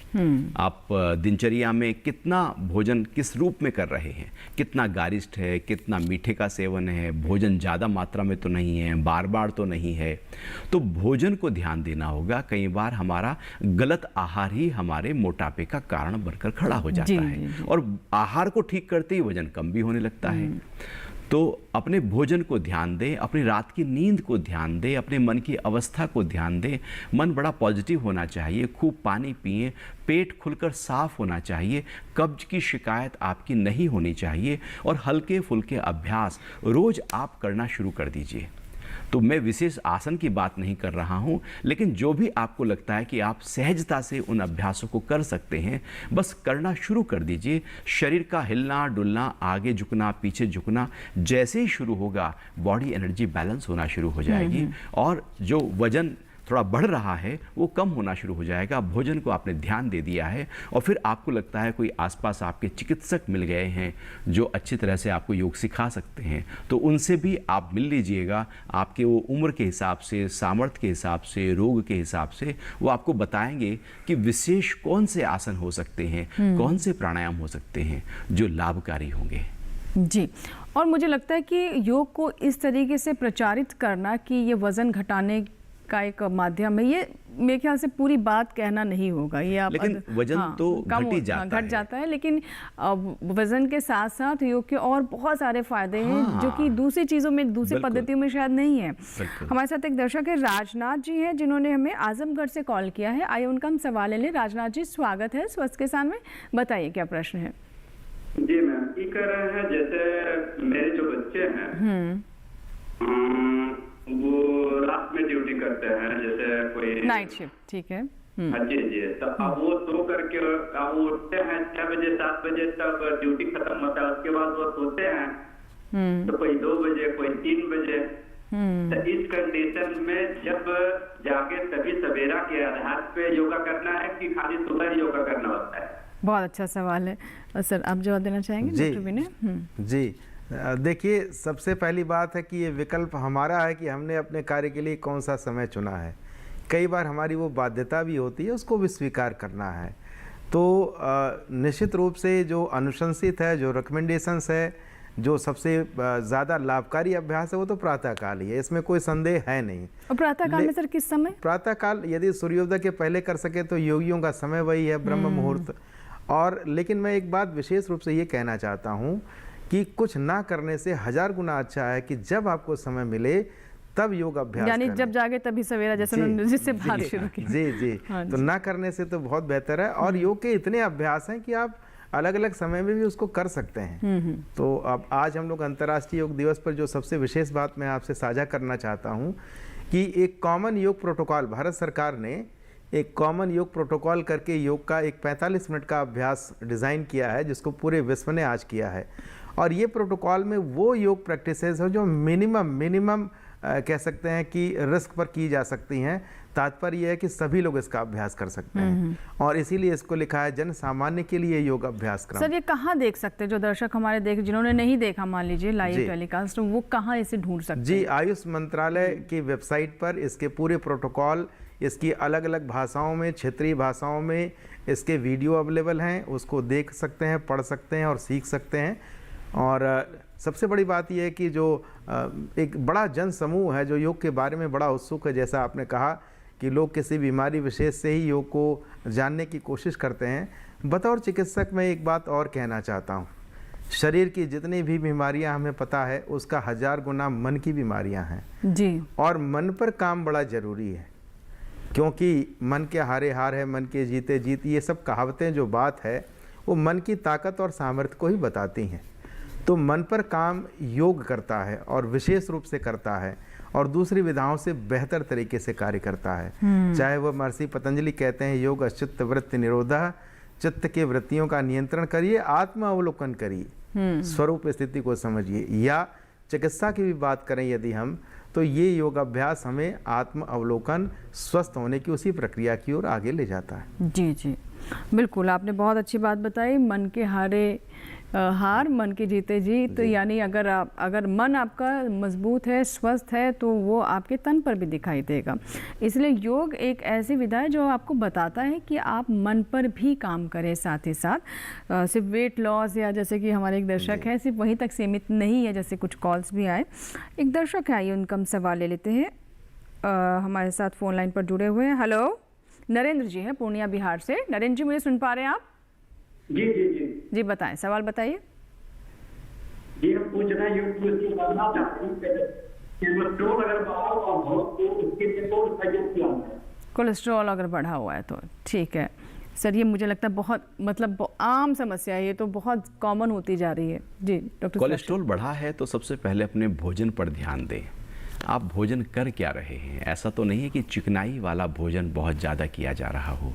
आप दिनचर्या में कितना भोजन किस रूप में कर रहे हैं, कितना गारिष्ठ है, कितना मीठे का सेवन है, भोजन ज़्यादा मात्रा में तो नहीं है, बार बार तो नहीं है। तो भोजन को ध्यान देना होगा। कई बार हमारा गलत आहार ही हमारे मोटापे का कारण बनकर खड़ा हो जाता है और आहार को ठीक करते ही वजन कम भी होने लगता है। तो अपने भोजन को ध्यान दें, अपनी रात की नींद को ध्यान दें, अपने मन की अवस्था को ध्यान दें। मन बड़ा पॉजिटिव होना चाहिए, खूब पानी पिएं, पेट खुलकर साफ होना चाहिए, कब्ज की शिकायत आपकी नहीं होनी चाहिए और हल्के फुल्के अभ्यास रोज आप करना शुरू कर दीजिए। तो मैं विशेष आसन की बात नहीं कर रहा हूं, लेकिन जो भी आपको लगता है कि आप सहजता से उन अभ्यासों को कर सकते हैं, बस करना शुरू कर दीजिए। शरीर का हिलना डुलना, आगे झुकना पीछे झुकना जैसे ही शुरू होगा, बॉडी एनर्जी बैलेंस होना शुरू हो जाएगी और जो वजन थोड़ा बढ़ रहा है वो कम होना शुरू हो जाएगा। भोजन को आपने ध्यान दे दिया है और फिर आपको लगता है कोई आसपास आपके चिकित्सक मिल गए हैं जो अच्छी तरह से आपको योग सिखा सकते हैं, तो उनसे भी आप मिल लीजिएगा। आपके वो उम्र के हिसाब से, सामर्थ्य के हिसाब से, रोग के हिसाब से वो आपको बताएंगे कि विशेष कौन से आसन हो सकते हैं, कौन से प्राणायाम हो सकते हैं जो लाभकारी होंगे। जी, और मुझे लगता है कि योग को इस तरीके से प्रचारित करना कि ये वज़न घटाने का एक माध्यम है, ये मेरे ख्याल से पूरी बात कहना नहीं होगा। ये आप लेकिन वजन तो घट जाता है, लेकिन वजन के साथ साथ योग के और बहुत सारे फायदे हैं जो कि दूसरी चीज़ों में, दूसरी पद्धतियों में शायद नहीं है। हमारे साथ एक दर्शक है राजनाथ जी हैं जिन्होंने हमें आजमगढ़ से कॉल किया है। आइए उनका हम सवाल ले लें। राजनाथ जी, स्वागत है स्वस्थ किसान में, बताइए क्या प्रश्न है। जी मैम, ये कह रहे हैं जैसे मेरे जो बच्चे हैं वो रात में ड्यूटी करते हैं, जैसे कोई नाइट शिफ्ट, ठीक है। हाँ जी जी, तो अब वो सो करके अब वो उठते हैं 6 बजे 7 बजे तक ड्यूटी खत्म होता है, उसके बाद वो सोते हैं तो कोई 2 बजे कोई 3 बजे। तो इस कंडीशन में जब जागे तभी सवेरा के आधार पे योगा करना है कि खाली सुबह ही योगा करना होता है? बहुत अच्छा सवाल है सर, आप जवाब देना चाहेंगे डॉक्टर विनय? जी, देखिए, सबसे पहली बात है कि ये विकल्प हमारा है कि हमने अपने कार्य के लिए कौन सा समय चुना है। कई बार हमारी वो बाध्यता भी होती है, उसको भी स्वीकार करना है। तो निश्चित रूप से जो अनुशंसित है, जो रिकमेंडेशंस है, जो सबसे ज़्यादा लाभकारी अभ्यास है वो तो प्रातःकाल ही है, इसमें कोई संदेह है नहीं। और प्रातःकाल में सर किस समय? प्रातःकाल यदि सूर्योदय के पहले कर सके तो योगियों का समय वही है, ब्रह्म मुहूर्त। और लेकिन मैं एक बात विशेष रूप से ये कहना चाहता हूँ कि कुछ ना करने से 1000 गुना अच्छा है कि जब आपको समय मिले तब योग अभ्यास, यानी जब जागे तभी सवेरा, जैसे उन्होंने जिससे बात शुरू की। जी। तो ना करने से तो बहुत बेहतर है। और योग के इतने अभ्यास हैं कि आप अलग अलग समय में भी उसको कर सकते हैं। तो अब आज हम लोग अंतर्राष्ट्रीय योग दिवस पर जो सबसे विशेष बात मैं आपसे साझा करना चाहता हूँ कि एक कॉमन योग प्रोटोकॉल, भारत सरकार ने एक कॉमन योग प्रोटोकॉल करके योग का एक 45 मिनट का अभ्यास डिज़ाइन किया है, जिसको पूरे विश्व ने आज किया है। और ये प्रोटोकॉल में वो योग प्रैक्टिसेस है जो मिनिमम कह सकते हैं कि रिस्क पर की जा सकती हैं। तात्पर्य यह है कि सभी लोग इसका अभ्यास कर सकते हैं और इसीलिए इसको लिखा है जन सामान्य के लिए योग अभ्यासक्रम। सर ये कहाँ देख सकते हैं जो दर्शक हमारे जिन्होंने नहीं देखा, मान लीजिए लाइव टेलीकास्ट, वो कहाँ इसे ढूंढ सकते हैं? जी, आयुष मंत्रालय की वेबसाइट पर इसके पूरे प्रोटोकॉल, इसकी अलग अलग भाषाओं में, क्षेत्रीय भाषाओं में इसके वीडियो अवेलेबल हैं, उसको देख सकते हैं, पढ़ सकते हैं और सीख सकते हैं। और सबसे बड़ी बात यह है कि जो एक बड़ा जन समूह है जो योग के बारे में बड़ा उत्सुक है, जैसा आपने कहा कि लोग किसी बीमारी विशेष से ही योग को जानने की कोशिश करते हैं। बतौर चिकित्सक मैं एक बात और कहना चाहता हूँ, शरीर की जितनी भी बीमारियाँ हमें पता है उसका 1000 गुना मन की बीमारियाँ हैं जी। और मन पर काम बड़ा ज़रूरी है, क्योंकि मन के हारे हार है, मन के जीते जीत, ये सब कहावतें जो बात है वो मन की ताकत और सामर्थ्य को ही बताती हैं। तो मन पर काम योग करता है और विशेष रूप से करता है और दूसरी विधाओं से बेहतर तरीके से कार्य करता है। चाहे वह महर्षि पतंजलि कहते हैं योग अश्चित्त वृत्ति निरोधः, चित्त के वृत्तियों का नियंत्रण करिए, आत्मा अवलोकन करिए, स्वरूप स्थिति को समझिए, या चिकित्सा की भी बात करें यदि हम, तो ये योग अभ्यास हमें आत्म अवलोकन, स्वस्थ होने की उसी प्रक्रिया की ओर आगे ले जाता है। जी बिल्कुल, आपने बहुत अच्छी बात बताई। मन के हारे हार, मन के जीते जीत, यानी अगर मन आपका मजबूत है, स्वस्थ है, तो वो आपके तन पर भी दिखाई देगा। इसलिए योग एक ऐसी विधा है जो आपको बताता है कि आप मन पर भी काम करें, साथ ही साथ सिर्फ वेट लॉस या जैसे कि हमारे एक दर्शक हैं सिर्फ वहीं तक सीमित नहीं है, जैसे कुछ कॉल्स भी आए। एक दर्शक है, आइए उनका हम सवाल ले लेते हैं। हमारे साथ फ़ोन लाइन पर जुड़े हुए हैं। हेलो, नरेंद्र जी हैं पूर्णिया बिहार से। नरेंद्र जी, मुझे सुन पा रहे हैं आप? जी बताएं, सवाल बताइए। जी, हम पूछ रहे हैं योग करना चाहते हैं, कोलेस्ट्रॉल अगर बढ़ा हुआ हो तो उसके लिए कौन सा योग किया है? कोलेस्ट्रॉल अगर बढ़ा हुआ है तो ठीक है सर, ये मुझे लगता है बहुत आम समस्या है, ये तो बहुत कॉमन होती जा रही है। जी डॉक्टर, कोलेस्ट्रॉल बढ़ा है तो सबसे पहले अपने भोजन पर ध्यान दें। आप भोजन कर क्या रहे हैं? ऐसा तो नहीं है कि चिकनाई वाला भोजन बहुत ज़्यादा किया जा रहा हो,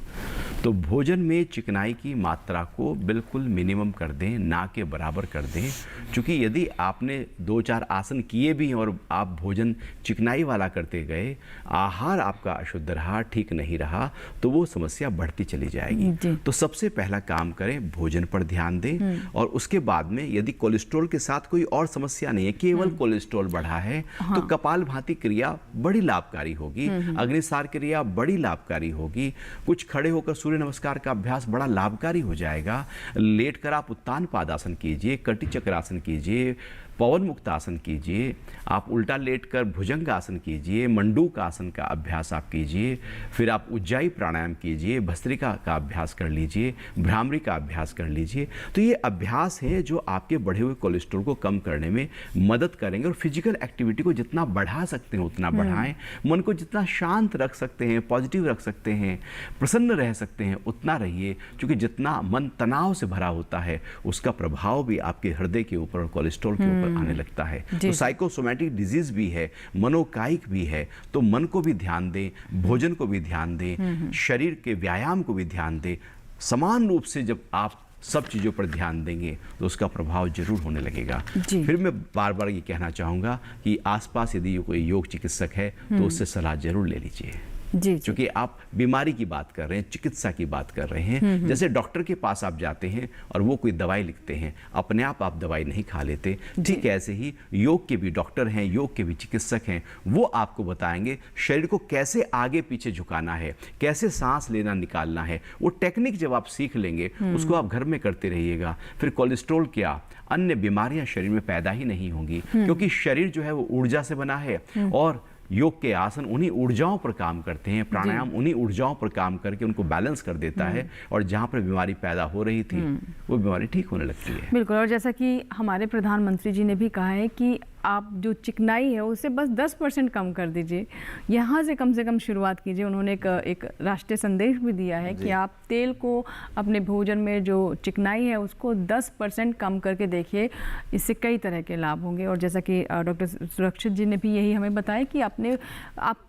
तो भोजन में चिकनाई की मात्रा को बिल्कुल मिनिमम कर दें, ना के बराबर कर दें। क्योंकि यदि आपने 2-4 आसन किए भी और आप भोजन चिकनाई वाला करते गए, आहार आपका अशुद्ध रहा, ठीक नहीं रहा, तो वो समस्या बढ़ती चली जाएगी। तो सबसे पहला काम करें, भोजन पर ध्यान दें। और उसके बाद में यदि कोलेस्ट्रॉल के साथ कोई और समस्या नहीं है, केवल कोलेस्ट्रॉल बढ़ा है, तो कपाल भाती क्रिया बड़ी लाभकारी होगी, अग्निसार क्रिया बड़ी लाभकारी होगी, कुछ खड़े होकर सूर्य नमस्कार का अभ्यास बड़ा लाभकारी हो जाएगा। लेटकर आप उत्तान पादासन कीजिए, कटी चक्रासन कीजिए, पवन मुक्त आसन कीजिए, आप उल्टा लेटकर भुजंग आसन कीजिए, मंडूक आसन का अभ्यास आप कीजिए, फिर आप उज्जाई प्राणायाम कीजिए, भस्त्रिका का अभ्यास कर लीजिए, भ्रामरी का अभ्यास कर लीजिए। तो ये अभ्यास है जो आपके बढ़े हुए कोलेस्ट्रॉल को कम करने में मदद करेंगे। और फिजिकल एक्टिविटी को जितना बढ़ा सकते हैं उतना बढ़ाएं, मन को जितना शांत रख सकते हैं, पॉजिटिव रख सकते हैं, प्रसन्न रह सकते हैं, उतना रहिए। क्योंकि जितना मन तनाव से भरा होता है उसका प्रभाव भी आपके हृदय के ऊपर और कोलेस्ट्रॉल के ऊपर आने लगता है। तो साइकोसोमैटिक डिजीज भी है, मनोकायिक भी है, तो मन को भी ध्यान दें, भोजन को भी ध्यान दें, शरीर के व्यायाम को भी ध्यान दें। समान रूप से जब आप सब चीज़ों पर ध्यान देंगे तो उसका प्रभाव जरूर होने लगेगा। फिर मैं बार बार ये कहना चाहूँगा कि आसपास यदि कोई योग चिकित्सक है तो उससे सलाह जरूर ले लीजिए। जी। क्योंकि आप बीमारी की बात कर रहे हैं, चिकित्सा की बात कर रहे हैं। जैसे डॉक्टर के पास आप जाते हैं और वो कोई दवाई लिखते हैं, अपने आप दवाई नहीं खा लेते, ठीक ऐसे ही योग के भी डॉक्टर हैं, योग के भी चिकित्सक हैं, वो आपको बताएंगे शरीर को कैसे आगे पीछे झुकाना है, कैसे सांस लेना निकालना है। वो टेक्निक जब आप सीख लेंगे उसको आप घर में करते रहिएगा, फिर कोलेस्ट्रॉल क्या अन्य बीमारियां शरीर में पैदा ही नहीं होंगी, क्योंकि शरीर जो है वो ऊर्जा से बना है और योग के आसन उन्हीं ऊर्जाओं पर काम करते हैं, प्राणायाम उन्हीं ऊर्जाओं पर काम करके उनको बैलेंस कर देता है और जहाँ पर बीमारी पैदा हो रही थी वो बीमारी ठीक होने लगती है। बिल्कुल। और जैसा कि हमारे प्रधानमंत्री जी ने भी कहा है कि आप जो चिकनाई है उसे बस 10% कम कर दीजिए, यहाँ से कम शुरुआत कीजिए। उन्होंने एक राष्ट्रीय संदेश भी दिया है कि आप तेल को अपने भोजन में जो चिकनाई है उसको 10% कम करके देखिए, इससे कई तरह के लाभ होंगे। और जैसा कि डॉक्टर सुरक्षित जी ने भी यही हमें बताया कि आप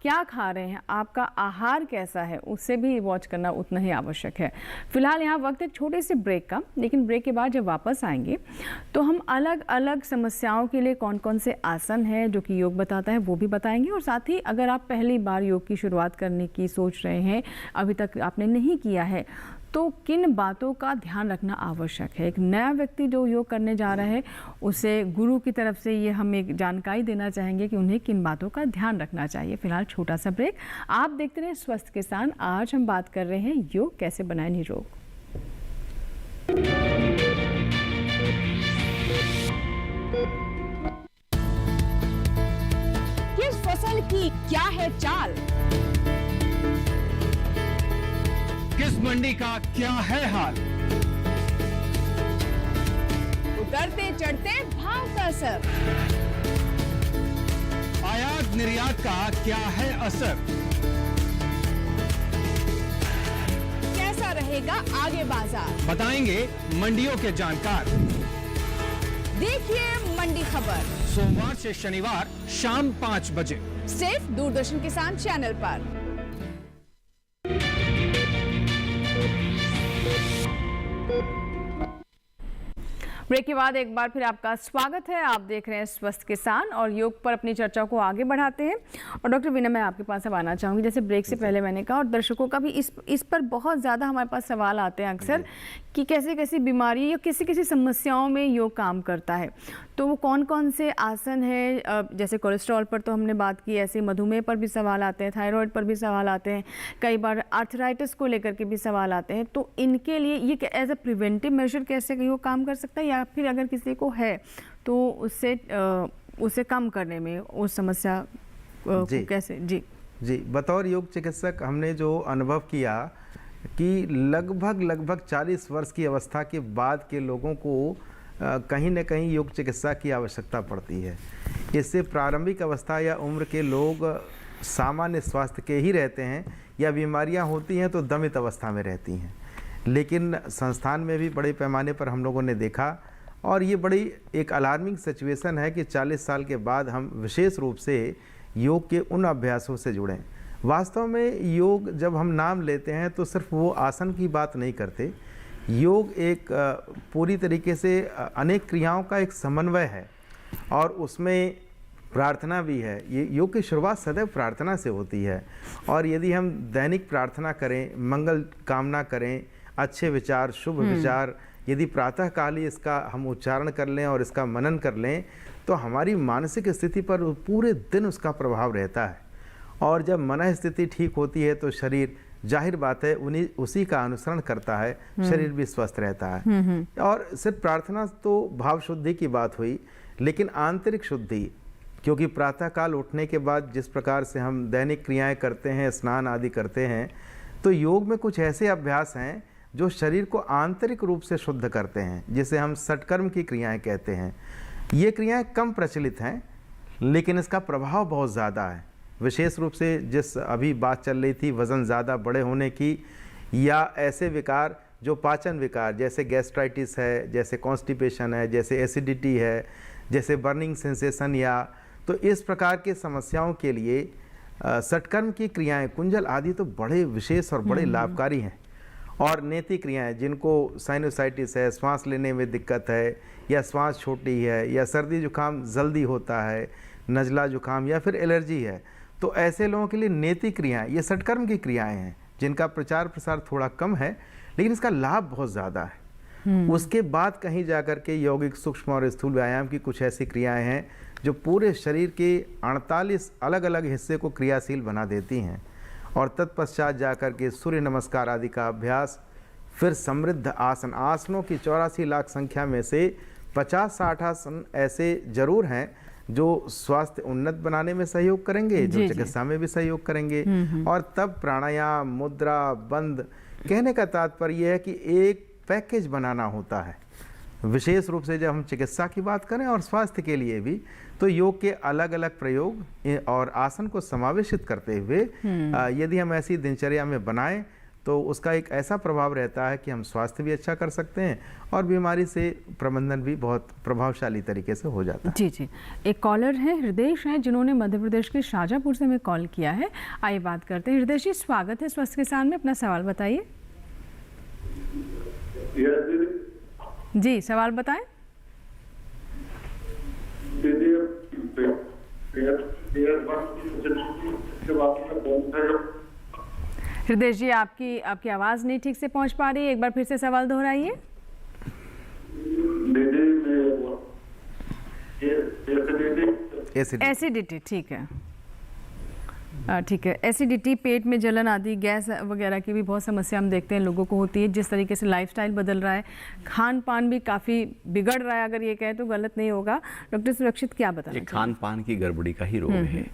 क्या खा रहे हैं, आपका आहार कैसा है, उससे भी वॉच करना उतना ही आवश्यक है। फिलहाल यहाँ वक्त एक छोटे से ब्रेक का, लेकिन ब्रेक के बाद जब वापस आएंगे तो हम अलग अलग समस्याओं के लिए कौन कौन से आसन है जो कि योग बताता है वो भी बताएंगे। और साथ ही अगर आप पहली बार योग की शुरुआत करने की सोच रहे हैं, अभी तक आपने नहीं किया है, तो किन बातों का ध्यान रखना आवश्यक है। एक नया व्यक्ति जो योग करने जा रहा है उसे गुरु की तरफ से ये हम एक जानकारी देना चाहेंगे कि उन्हें किन बातों का ध्यान रखना चाहिए। फिलहाल छोटा सा ब्रेक, आप देखते रहे स्वस्थ किसान। आज हम बात कर रहे हैं योग कैसे बनाए निरोग। किस फसल की क्या है चाल, किस मंडी का क्या है हाल, उतरते चढ़ते भाव का असर, आयात निर्यात का क्या है असर, कैसा रहेगा आगे बाजार, बताएंगे मंडियों के जानकार। देखिए मंडी खबर सोमवार से शनिवार शाम 5 बजे सिर्फ दूरदर्शन किसान चैनल पर। ब्रेक के बाद एक बार फिर आपका स्वागत है। आप देख रहे हैं स्वस्थ किसान और योग पर अपनी चर्चा को आगे बढ़ाते हैं। और डॉक्टर विनय, मैं आपके पास अब आना चाहूँगी, जैसे ब्रेक से पहले मैंने कहा और दर्शकों का भी इस पर बहुत ज़्यादा हमारे पास सवाल आते हैं अक्सर कि कैसे कैसी बीमारी या किसी समस्याओं में योग काम करता है। तो वो कौन कौन से आसन है, जैसे कोलेस्ट्रॉल पर तो हमने बात की, ऐसे मधुमेह पर भी सवाल आते हैं, थायराइड पर भी सवाल आते हैं, कई बार आर्थराइटिस को लेकर के भी सवाल आते हैं। तो इनके लिए ये एज अ प्रिवेंटिव मेजर कैसे योग काम कर सकता है, या फिर अगर किसी को है तो उसे कम करने में उस समस्या को कैसे? जी, बतौर योग चिकित्सक हमने जो अनुभव किया कि लगभग 40 वर्ष की अवस्था के बाद के लोगों को कहीं न कहीं योग चिकित्सा की आवश्यकता पड़ती है। इससे प्रारंभिक अवस्था या उम्र के लोग सामान्य स्वास्थ्य के ही रहते हैं या बीमारियां होती हैं तो दमित अवस्था में रहती हैं। लेकिन संस्थान में भी बड़े पैमाने पर हम लोगों ने देखा, और ये बड़ी एक अलार्मिंग सिचुएशन है कि 40 साल के बाद हम विशेष रूप से योग के उन अभ्यासों से जुड़ें। वास्तव में योग जब हम नाम लेते हैं तो सिर्फ वो आसन की बात नहीं करते। योग एक पूरी तरीके से अनेक क्रियाओं का एक समन्वय है और उसमें प्रार्थना भी है। ये योग की शुरुआत सदैव प्रार्थना से होती है, और यदि हम दैनिक प्रार्थना करें, मंगल कामना करें, अच्छे विचार, शुभ विचार, यदि प्रातः काल ही इसका हम उच्चारण कर लें और इसका मनन कर लें तो हमारी मानसिक स्थिति पर पूरे दिन उसका प्रभाव रहता है। और जब मन स्थिति ठीक होती है तो शरीर, जाहिर बात है, उसी का अनुसरण करता है, शरीर भी स्वस्थ रहता है। और सिर्फ प्रार्थना तो भाव शुद्धि की बात हुई, लेकिन आंतरिक शुद्धि, क्योंकि प्रातःकाल उठने के बाद जिस प्रकार से हम दैनिक क्रियाएं करते हैं, स्नान आदि करते हैं, तो योग में कुछ ऐसे अभ्यास हैं जो शरीर को आंतरिक रूप से शुद्ध करते हैं, जिसे हम षटकर्म की क्रियाएं कहते हैं। ये क्रियाएं कम प्रचलित हैं, लेकिन इसका प्रभाव बहुत ज़्यादा है। विशेष रूप से जिस अभी बात चल रही थी वज़न ज़्यादा बड़े होने की, या ऐसे विकार जो पाचन विकार, जैसे गैस्ट्राइटिस है, जैसे कॉन्स्टिपेशन है, जैसे एसिडिटी है, जैसे बर्निंग सेंसेशन, या तो इस प्रकार के समस्याओं के लिए षटकर्म की क्रियाएं, कुंजल आदि तो बड़े विशेष और बड़े लाभकारी हैं। और नेति क्रियाएं, जिनको साइनोसाइटिस है, सांस लेने में दिक्कत है, या सांस छोटी है, या सर्दी जुकाम जल्दी होता है, नज़ला जुकाम, या फिर एलर्जी है, तो ऐसे लोगों के लिए नेति क्रियाएं, ये सटकर्म की क्रियाएं हैं जिनका प्रचार प्रसार थोड़ा कम है, लेकिन इसका लाभ बहुत ज़्यादा है। उसके बाद कहीं जाकर के यौगिक, सूक्ष्म और स्थूल व्यायाम की कुछ ऐसी क्रियाएं हैं जो पूरे शरीर के 48 अलग अलग हिस्से को क्रियाशील बना देती हैं। और तत्पश्चात जाकर के सूर्य नमस्कार आदि का अभ्यास, फिर समृद्ध आसन, आसनों की 84 लाख संख्या में से 50-60 आसन ऐसे जरूर हैं जो स्वास्थ्य उन्नत बनाने में सहयोग करेंगे, जो चिकित्सा में भी सहयोग करेंगे। और तब प्राणायाम, मुद्रा, बंद, कहने का तात्पर्य यह है कि एक पैकेज बनाना होता है। विशेष रूप से जब हम चिकित्सा की बात करें और स्वास्थ्य के लिए भी, तो योग के अलग अलग प्रयोग और आसन को समावेशित करते हुए यदि हम ऐसी दिनचर्या में बनाएं तो उसका एक ऐसा प्रभाव रहता है कि हम स्वास्थ्य भी अच्छा कर सकते हैं और बीमारी से प्रबंधन भी बहुत प्रभावशाली तरीके से हो जाता है। जी जी, एक कॉलर है, हृदय हैं, जिन्होंने मध्य प्रदेश के शाजापुर से हमें कॉल किया है। आइए बात करते हैं। हृदय जी, स्वागत है स्वस्थ किसान में, अपना सवाल बताइए। जी, सवाल बताएं। हृदय जी, आपकी आवाज़ नहीं ठीक से पहुंच पा रही है, एक बार फिर से सवाल दोहराइए। एसिडिटी, ठीक है, ठीक है। एसिडिटी, पेट में जलन आदि, गैस वगैरह की भी बहुत समस्या हम देखते हैं लोगों को होती है। जिस तरीके से लाइफस्टाइल बदल रहा है, खान पान भी काफ़ी बिगड़ रहा है, अगर ये कहें तो गलत नहीं होगा। डॉक्टर सुरक्षित क्या बताना चाहिए? खान पान की गड़बड़ी का ही रोग है।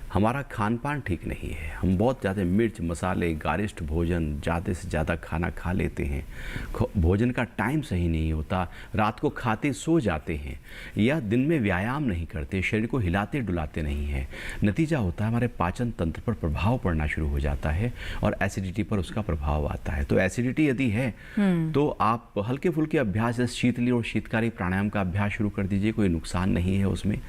हमारा खान पान ठीक नहीं है। हम बहुत ज़्यादा मिर्च, मसाले, गारिष्ठ भोजन, ज़्यादा से ज़्यादा खाना खा लेते हैं। भोजन का टाइम सही नहीं होता, रात को खाते सो जाते हैं, या दिन में व्यायाम नहीं करते, शरीर को हिलाते डुलाते नहीं हैं। नतीजा होता है हमारे पाचन तंत्र पर प्रभाव पड़ना शुरू हो जाता है और एसिडिटी पर उसका प्रभाव आता है। तो एसिडिटी यदि है तो आप हल्के फुल्के अभ्यास, जैसे शीतली और शीतकारी प्राणायाम का अभ्यास शुरू कर दीजिए, कोई नुकसान नहीं है उसमें।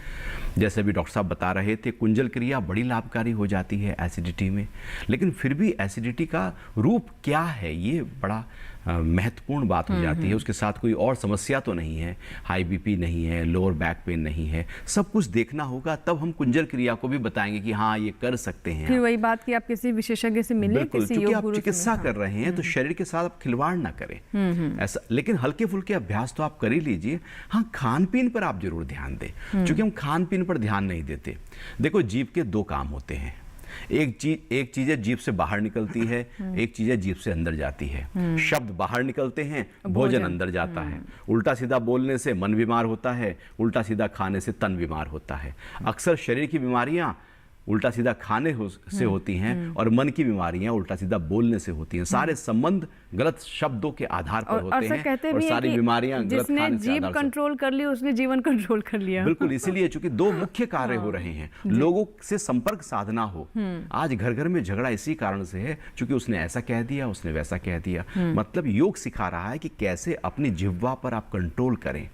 जैसे अभी डॉक्टर साहब बता रहे थे, कुंजल क्रिया बड़ी लाभकारी हो जाती है एसिडिटी में। लेकिन फिर भी एसिडिटी का रूप क्या है, ये बड़ा महत्वपूर्ण बात हो जाती है। उसके साथ कोई और समस्या तो नहीं है, हाई बीपी नहीं है, लोअर बैक पेन नहीं है, सब कुछ देखना होगा, तब हम कुंजल क्रिया को भी बताएंगे कि हाँ ये कर सकते हैं। फिर वही बात कि आप किसी विशेषज्ञ से मिलें, बिल्कुल, क्योंकि आप चिकित्सा कर रहे हैं तो शरीर के साथ आप खिलवाड़ ना करें ऐसा। लेकिन हल्के फुल्के अभ्यास तो आप कर ही लीजिए। हाँ, खान पीन पर आप जरूर ध्यान दें, क्योंकि हम खान पीन पर ध्यान नहीं देते। देखो, जीभ के 2 काम होते हैं। एक चीज है जीभ से बाहर निकलती है, एक चीज है जीभ से अंदर जाती है। शब्द बाहर निकलते हैं, भोजन अंदर जाता है। उल्टा सीधा बोलने से मन बीमार होता है, उल्टा सीधा खाने से तन बीमार होता है। अक्सर शरीर की बीमारियां उल्टा सीधा खाने से होती हैं और मन की बीमारियां उल्टा सीधा बोलने से होती हैं। सारे संबंध गलत शब्दों के आधार पर होते हैं और सारी बीमारियां गलत खाने से आधार से। जीभ कंट्रोल कर ली, उसने जीवन कंट्रोल कर लिया। बिल्कुल, इसीलिए चूंकि 2 मुख्य कार्य हो रहे हैं, लोगों से संपर्क साधना हो। आज घर घर में झगड़ा इसी कारण से है, चूंकि उसने ऐसा कह दिया, उसने वैसा कह दिया। मतलब योग सिखा रहा है कि कैसे अपनी जिह्वा पर आप कंट्रोल करें,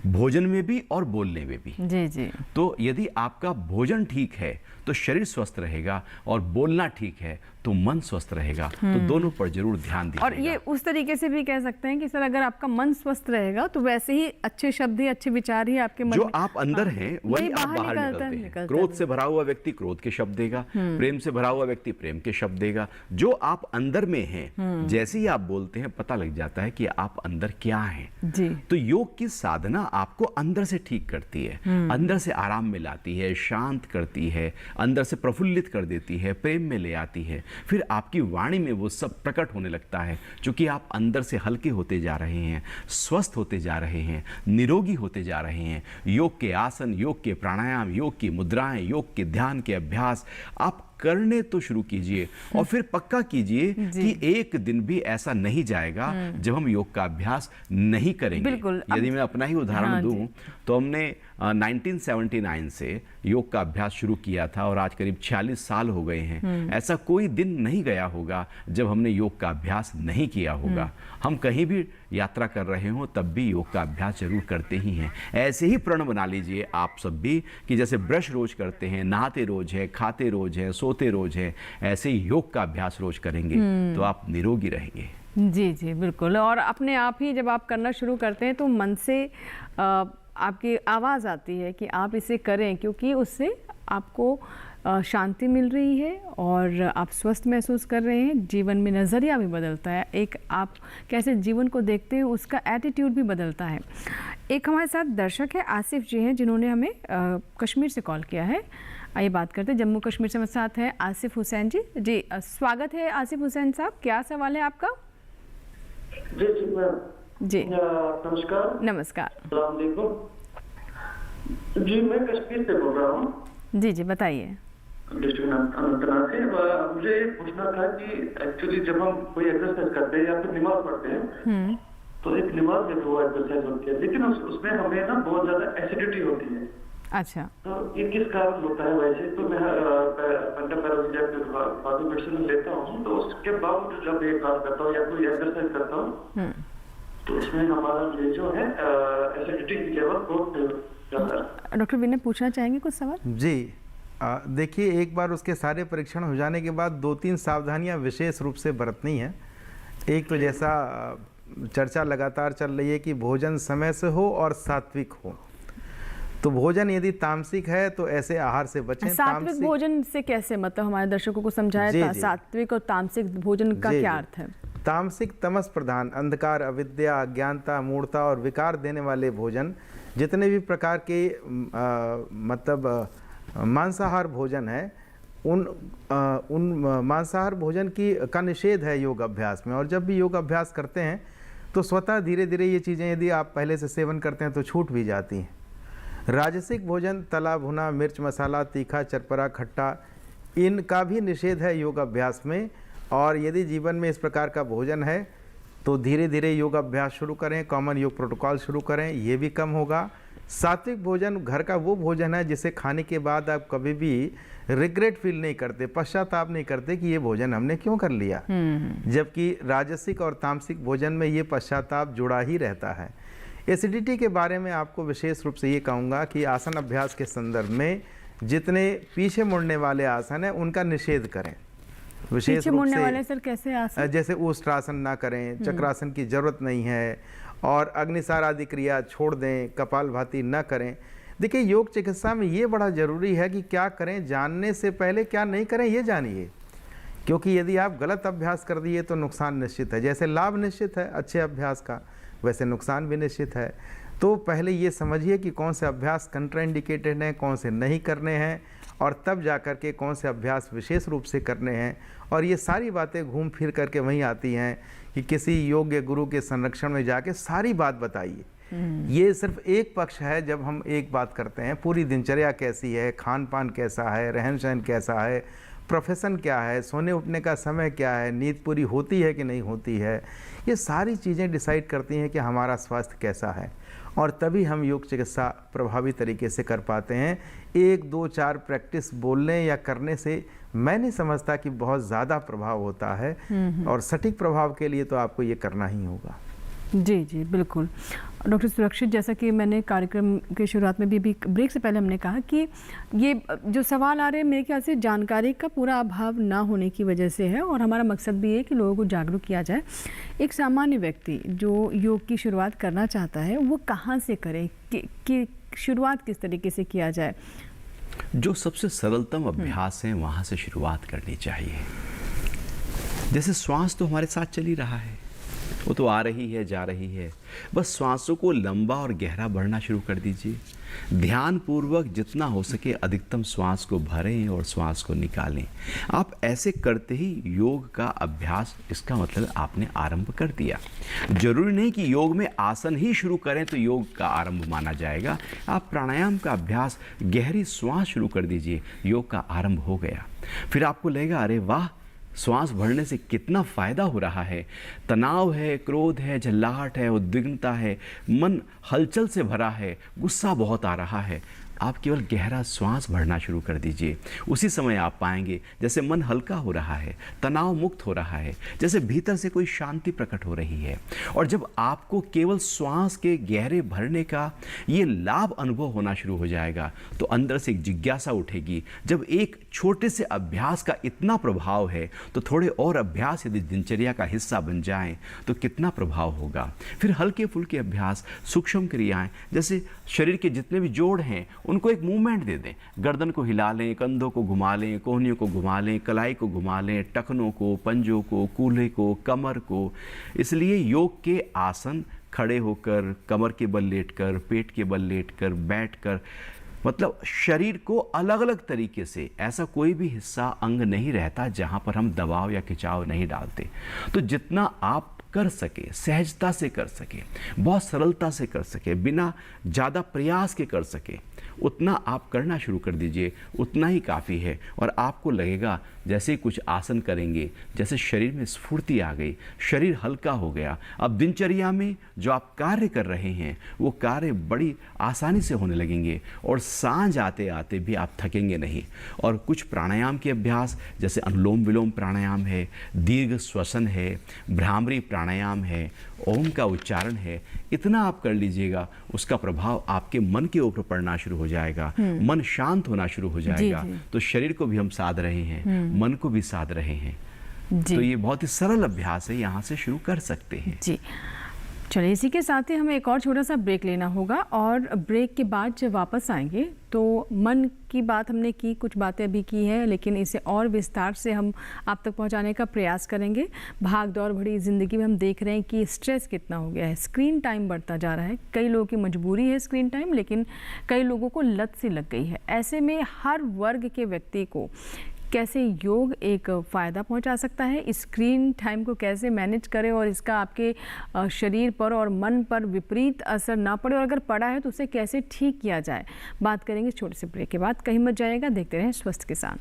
भोजन में भी और बोलने में भी। जी जी। तो यदि आपका भोजन ठीक है तो शरीर स्वस्थ रहेगा, और बोलना ठीक है तो मन स्वस्थ रहेगा। तो दोनों पर जरूर ध्यान दीजिएगा। और ये उस तरीके से भी कह सकते हैं कि सर, अगर आपका मन स्वस्थ रहेगा तो वैसे ही अच्छे शब्द ही, अच्छे विचार ही आपके मन जो में, आप अंदर हैं वही आप बाहर निकलते हैं। क्रोध से भरा हुआ व्यक्ति क्रोध के शब्द देगा, प्रेम से भरा हुआ व्यक्ति प्रेम के शब्द देगा। जो आप अंदर में हैं, जैसे ही आप बोलते हैं पता लग जाता है कि आप अंदर क्या हैं। जी। तो योग की साधना आपको अंदर से ठीक करती है, अंदर से आराम में लाती है, शांत करती है, अंदर से प्रफुल्लित कर देती है, प्रेम में ले आती है। फिर आपकी वाणी में वो सब प्रकट होने लगता है, क्योंकि आप अंदर से हल्के होते जा रहे हैं, स्वस्थ होते जा रहे हैं, निरोगी होते जा रहे हैं। योग के आसन, योग के प्राणायाम, योग की मुद्राएं, योग के ध्यान के अभ्यास आप करने तो शुरू कीजिए, और फिर पक्का कीजिए कि एक दिन भी ऐसा नहीं जाएगा जब हम योग का अभ्यास नहीं करेंगे। यदि मैं अपना ही उदाहरण दूं तो हमने 1979 से योग का अभ्यास शुरू किया था और आज करीब 46 साल हो गए हैं। ऐसा कोई दिन नहीं गया होगा जब हमने योग का अभ्यास नहीं किया होगा। हम कहीं भी यात्रा कर रहे हो तब भी योग का अभ्यास जरूर करते ही हैं। ऐसे ही प्रण बना लीजिए आप सब भी कि जैसे ब्रश रोज करते हैं, नहाते रोज है, खाते रोज है, सोते रोज है, ऐसे ही योग का अभ्यास रोज करेंगे तो आप निरोगी रहेंगे। जी जी बिल्कुल। और अपने आप ही जब आप करना शुरू करते हैं तो मन से आपकी आवाज़ आती है कि आप इसे करें, क्योंकि उससे आपको शांति मिल रही है और आप स्वस्थ महसूस कर रहे हैं, जीवन में नज़रिया भी बदलता है, एक आप कैसे जीवन को देखते हैं उसका एटीट्यूड भी बदलता है। एक हमारे साथ दर्शक है आसिफ जी हैं, जिन्होंने हमें कश्मीर से कॉल किया है। आइए बात करते हैं। जम्मू कश्मीर से हमारे साथ है आसिफ हुसैन जी। जी स्वागत है आसिफ हुसैन साहब, क्या सवाल है आपका? जी मैम। जी नमस्कार। नमस्कार। अस्सलाम वालेकुम। जी मैं कश्मीर से बोल रहा हूँ। जी जी बताइए। डिस्ट्रिक्ट अनंतनाग से। मुझे ये पूछना था कि एक्चुअली जब हम कोई एक्सरसाइज करते हैं या फिर नमाज पढ़ते हैं तो एक नमाज में वो एक्सरसाइज होती है, लेकिन उसमें हमें ना बहुत ज्यादा एसिडिटी होती है। अच्छा। तो ये किस कारण होता है? वैसे तो मैं बाकी मेडिसिन लेता हूँ, तो उसके बावजूद जब ये काम करता हूँ या कोई एक्सरसाइज करता हूँ तो उसमें हमारा ये जो है एसिडिटी की लेवल बहुत ज्यादा है। डॉक्टर विनय पूछना चाहेंगे कुछ सवाल? जी देखिए, एक बार उसके सारे परीक्षण हो जाने के बाद 2-3 सावधानियां विशेष रूप से बरतनी हैं। एक तो जैसा चर्चा लगातार चल रही है कि भोजन समय से हो और सात्विक हो। तो भोजन यदि तामसिक है तो ऐसे आहार से बचें। सात्विक भोजन से कैसे, मतलब हमारे दर्शकों को समझाया सात्विक और तामसिक भोजन का क्या अर्थ है? तामसिक तमस प्रधान, अंधकार, अविद्या, अज्ञानता, मूढ़ता और विकार देने वाले भोजन, जितने भी प्रकार के मतलब मांसाहार भोजन है, उन मांसाहार भोजन का निषेध है योग अभ्यास में। और जब भी योग अभ्यास करते हैं तो स्वतः धीरे धीरे ये चीज़ें यदि आप पहले से सेवन करते हैं तो छूट भी जाती हैं। राजसिक भोजन, तला भुना, मिर्च मसाला, तीखा, चरपरा, खट्टा, इनका भी निषेध है योग अभ्यास में। और यदि जीवन में इस प्रकार का भोजन है तो धीरे धीरे योग अभ्यास शुरू करें, कॉमन योग प्रोटोकॉल शुरू करें, ये भी कम होगा। सात्विक भोजन घर का वो भोजन है जिसे खाने के बाद आप कभी भी रिग्रेट फील नहीं करते, पश्चाताप नहीं करते कि ये भोजन हमने क्यों कर लिया। जबकि राजसिक और तामसिक भोजन में ये पश्चाताप जुड़ा ही रहता है। एसिडिटी के बारे में आपको विशेष रूप से ये कहूँगा कि आसन अभ्यास के संदर्भ में जितने पीछे मुड़ने वाले आसन हैं उनका निषेध करें। विशेष रूप से वाले सर कैसे आसन? जैसे ऊष्ट्रासन ना करें, चक्रासन की जरूरत नहीं है, और अग्निसार आदि क्रिया छोड़ दें, कपालभाति न करें। देखिए, योग चिकित्सा में ये बड़ा ज़रूरी है कि क्या करें जानने से पहले क्या नहीं करें ये जानिए, क्योंकि यदि आप गलत अभ्यास कर दिए तो नुकसान निश्चित है। जैसे लाभ निश्चित है अच्छे अभ्यास का, वैसे नुकसान भी निश्चित है। तो पहले ये समझिए कि कौन से अभ्यास कंट्राइंडिकेटेड हैं, कौन से नहीं करने हैं, और तब जा कर के कौन से अभ्यास विशेष रूप से करने हैं। और ये सारी बातें घूम फिर करके वहीं आती हैं कि किसी योग्य गुरु के संरक्षण में जाके सारी बात बताइए। ये सिर्फ एक पक्ष है जब हम एक बात करते हैं। पूरी दिनचर्या कैसी है, खान पान कैसा है, रहन सहन कैसा है, प्रोफेशन क्या है, सोने उठने का समय क्या है, नींद पूरी होती है कि नहीं होती है, ये सारी चीज़ें डिसाइड करती हैं कि हमारा स्वास्थ्य कैसा है। और तभी हम योग चिकित्सा प्रभावी तरीके से कर पाते हैं। 1, 2, 4 प्रैक्टिस बोलने या करने से मैं नहीं समझता कि बहुत ज़्यादा प्रभाव होता है। और सटीक प्रभाव के लिए तो आपको ये करना ही होगा। जी जी बिल्कुल। डॉक्टर सुरक्षित, जैसा कि मैंने कार्यक्रम के शुरुआत में भी ब्रेक से पहले हमने कहा कि ये जो सवाल आ रहे हैं मेरे ख्याल से जानकारी का पूरा अभाव ना होने की वजह से है, और हमारा मकसद भी है कि लोगों को जागरूक किया जाए। एक सामान्य व्यक्ति जो योग की शुरुआत करना चाहता है वो कहाँ से करे, कि शुरुआत किस तरीके से किया जाए? जो सबसे सरलतम अभ्यास है वहाँ से शुरुआत करनी चाहिए। जैसे श्वास तो हमारे साथ चल ही रहा है, वो तो आ रही है जा रही है, बस श्वासों को लंबा और गहरा भरना शुरू कर दीजिए। ध्यान पूर्वक जितना हो सके अधिकतम श्वास को भरें और श्वास को निकालें। आप ऐसे करते ही योग का अभ्यास, इसका मतलब आपने आरंभ कर दिया। जरूरी नहीं कि योग में आसन ही शुरू करें तो योग का आरंभ माना जाएगा। आप प्राणायाम का अभ्यास, गहरी श्वास शुरू कर दीजिए, योग का आरंभ हो गया। फिर आपको लगेगा अरे वाह, श्वास भरने से कितना फ़ायदा हो रहा है। तनाव है, क्रोध है, झल्लाहट है, उद्विग्नता है, मन हलचल से भरा है, गुस्सा बहुत आ रहा है, आप केवल गहरा श्वास भरना शुरू कर दीजिए। उसी समय आप पाएंगे जैसे मन हल्का हो रहा है, तनाव मुक्त हो रहा है, जैसे भीतर से कोई शांति प्रकट हो रही है। और जब आपको केवल श्वास के गहरे भरने का ये लाभ अनुभव होना शुरू हो जाएगा तो अंदर से एक जिज्ञासा उठेगी। जब एक छोटे से अभ्यास का इतना प्रभाव है तो थोड़े और अभ्यास यदि दिनचर्या का हिस्सा बन जाएं तो कितना प्रभाव होगा। फिर हल्के फुल्के अभ्यास, सूक्ष्म क्रियाएं, जैसे शरीर के जितने भी जोड़ हैं उनको एक मूवमेंट दे दें, गर्दन को हिला लें, कंधों को घुमा लें, कोहनियों को घुमा लें, कलाई को घुमा लें, टखनों को, पंजों को, कूल्हे को, कमर को। इसलिए योग के आसन खड़े होकर, कमर के बल लेटकर, पेट के बल लेटकर, बैठकर, मतलब शरीर को अलग अलग तरीके से, ऐसा कोई भी हिस्सा अंग नहीं रहता जहां पर हम दबाव या खिंचाव नहीं डालते। तो जितना आप कर सके, सहजता से कर सके, बहुत सरलता से कर सके, बिना ज़्यादा प्रयास के कर सके, उतना आप करना शुरू कर दीजिए, उतना ही काफ़ी है। और आपको लगेगा जैसे ही कुछ आसन करेंगे, जैसे शरीर में स्फूर्ति आ गई, शरीर हल्का हो गया। अब दिनचर्या में जो आप कार्य कर रहे हैं वो कार्य बड़ी आसानी से होने लगेंगे और सांझ आते आते भी आप थकेंगे नहीं। और कुछ प्राणायाम के अभ्यास, जैसे अनुलोम विलोम प्राणायाम है, दीर्घ श्वसन है, भ्रामरी प्राणायाम है, ओम का उच्चारण है, इतना आप कर लीजिएगा, उसका प्रभाव आपके मन के ऊपर पड़ना शुरू हो जाएगा, मन शांत होना शुरू हो जाएगा। तो शरीर को भी हम साध रहे हैं, मन को भी साध रहे हैं। तो ये बहुत ही सरल अभ्यास है, यहाँ से शुरू कर सकते हैं। जी चलिए, इसी के साथ ही हमें एक और छोटा सा ब्रेक लेना होगा और ब्रेक के बाद जब वापस आएंगे तो मन की बात हमने की, कुछ बातें अभी की हैं, लेकिन इसे और विस्तार से हम आप तक पहुंचाने का प्रयास करेंगे। भाग दौड़ भरी ज़िंदगी में हम देख रहे हैं कि स्ट्रेस कितना हो गया है, स्क्रीन टाइम बढ़ता जा रहा है। कई लोगों की मजबूरी है स्क्रीन टाइम, लेकिन कई लोगों को लत सी लग गई है। ऐसे में हर वर्ग के व्यक्ति को कैसे योग एक फ़ायदा पहुंचा सकता है, स्क्रीन टाइम को कैसे मैनेज करें और इसका आपके शरीर पर और मन पर विपरीत असर ना पड़े, और अगर पड़ा है तो उसे कैसे ठीक किया जाए, बात करेंगे छोटे से ब्रेक के बाद। कहीं मत जाइएगा, देखते रहें स्वस्थ किसान।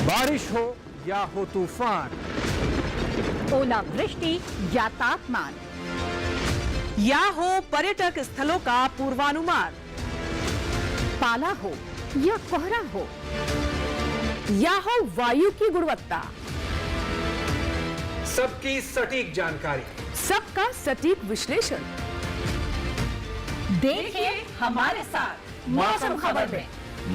बारिश हो या हो तूफान, ओलावृष्टि या तापमान, या हो पर्यटक स्थलों का पूर्वानुमान, पाला हो या कोहरा हो, या हो वायु की गुणवत्ता, सबकी सटीक जानकारी, सबका सटीक विश्लेषण। देखिए हमारे साथ मौसम खबर में।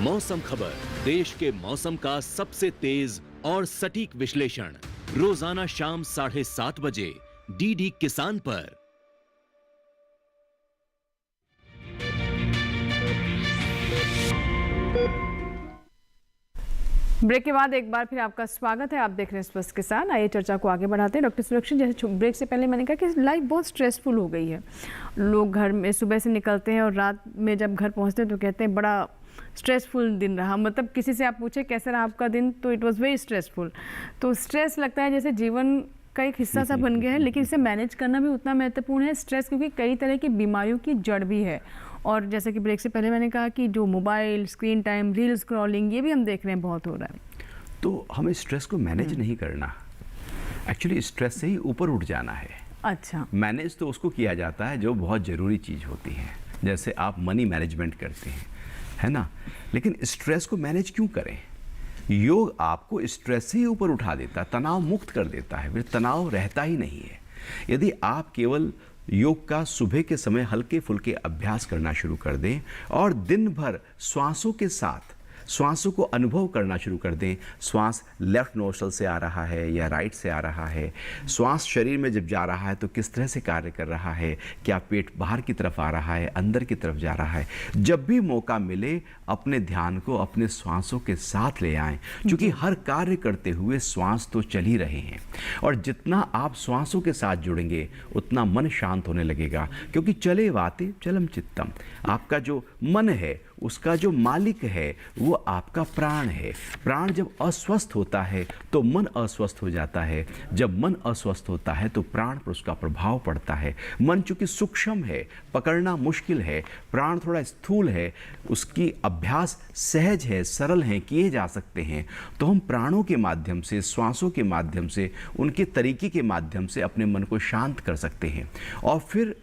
मौसम खबर, देश के मौसम का सबसे तेज और सटीक विश्लेषण, रोजाना शाम 7:30 बजे डीडी किसान पर। ब्रेक के बाद एक बार फिर आपका स्वागत है। आप देख रहे हैं स्वस्थ किसान। आइए चर्चा को आगे बढ़ाते हैं। डॉक्टर सुरक्षित, जैसे ब्रेक से पहले मैंने कहा कि लाइफ बहुत स्ट्रेसफुल हो गई है। लोग घर में सुबह से निकलते हैं और रात में जब घर पहुंचते हैं तो कहते हैं बड़ा स्ट्रेसफुल दिन रहा। मतलब किसी से आप पूछे कैसा रहा आपका दिन, तो इट वाज वेरी स्ट्रेसफुल। तो स्ट्रेस लगता है जैसे जीवन का एक हिस्सा सा बन गया है, लेकिन इसे मैनेज करना भी उतना महत्वपूर्ण है स्ट्रेस, क्योंकि कई तरह की बीमारियों की जड़ भी है। और जैसे कि ब्रेक से पहले मैंने कहा कि जो mobile screen time, reel scrolling, ये भी हम देख रहे हैं बहुत हो रहा है। तो हमें स्ट्रेस को मैनेज नहीं करना, एक्चुअली स्ट्रेस से ही ऊपर उठ जाना है। अच्छा, मैनेज तो उसको किया जाता है जो बहुत ज़रूरी चीज़ होती है, जैसे आप मनी मैनेजमेंट करते हैं, है ना। लेकिन स्ट्रेस को मैनेज क्यों करें? योग आपको स्ट्रेस से ही ऊपर उठा देता है, तनाव मुक्त कर देता है, फिर तनाव रहता ही नहीं है। यदि आप केवल योग का सुबह के समय हल्के फुल्के अभ्यास करना शुरू कर दें और दिन भर श्वासों के साथ श्वासों को अनुभव करना शुरू कर दें, श्वास लेफ्ट नोस्ट्रल से आ रहा है या राइट से आ रहा है, श्वास शरीर में जब जा रहा है तो किस तरह से कार्य कर रहा है, क्या पेट बाहर की तरफ आ रहा है, अंदर की तरफ जा रहा है। जब भी मौका मिले अपने ध्यान को अपने श्वासों के साथ ले आएं, क्योंकि हर कार्य करते हुए श्वास तो चल ही रहे हैं। और जितना आप श्वासों के साथ जुड़ेंगे उतना मन शांत होने लगेगा, क्योंकि चले वाते चलम चित्तम। आपका जो मन है उसका जो मालिक है वो आपका प्राण है। प्राण जब अस्वस्थ होता है तो मन अस्वस्थ हो जाता है, जब मन अस्वस्थ होता है तो प्राण पर उसका प्रभाव पड़ता है। मन चूंकि सूक्ष्म है, पकड़ना मुश्किल है, प्राण थोड़ा स्थूल है, उसकी अभ्यास सहज है, सरल है, किए जा सकते हैं। तो हम प्राणों के माध्यम से, श्वासों के माध्यम से, उनके तरीके के माध्यम से अपने मन को शांत कर सकते हैं। और फिर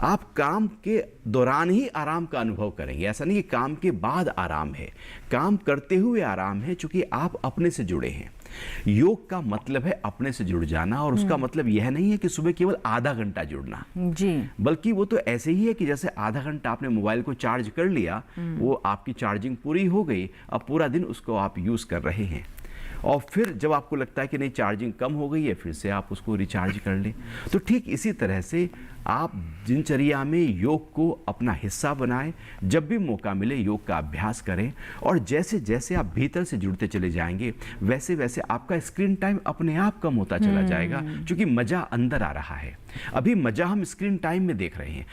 आप काम के दौरान ही आराम का अनुभव करेंगे। ऐसा नहीं कि काम के बाद आराम है, काम करते हुए आराम है, क्योंकि आप अपने से जुड़े हैं। योग का मतलब है अपने से जुड़ जाना, और उसका मतलब यह नहीं है कि सुबह केवल आधा घंटा जुड़ना जी, बल्कि वो तो ऐसे ही है कि जैसे आधा घंटा आपने मोबाइल को चार्ज कर लिया, वो आपकी चार्जिंग पूरी हो गई, अब पूरा दिन उसको आप यूज़ कर रहे हैं। और फिर जब आपको लगता है कि नहीं चार्जिंग कम हो गई है, फिर से आप उसको रिचार्ज कर लें। तो ठीक इसी तरह से आप दिनचर्या में योग को अपना हिस्सा बनाएं, जब भी मौका मिले योग का अभ्यास करें, और जैसे जैसे आप भीतर से जुड़ते चले जाएंगे वैसे वैसे आपका स्क्रीन टाइम अपने आप कम होता चला जाएगा, क्योंकि मज़ा अंदर आ रहा है। अभी मज़ा हम स्क्रीन टाइम में देख रहे हैं,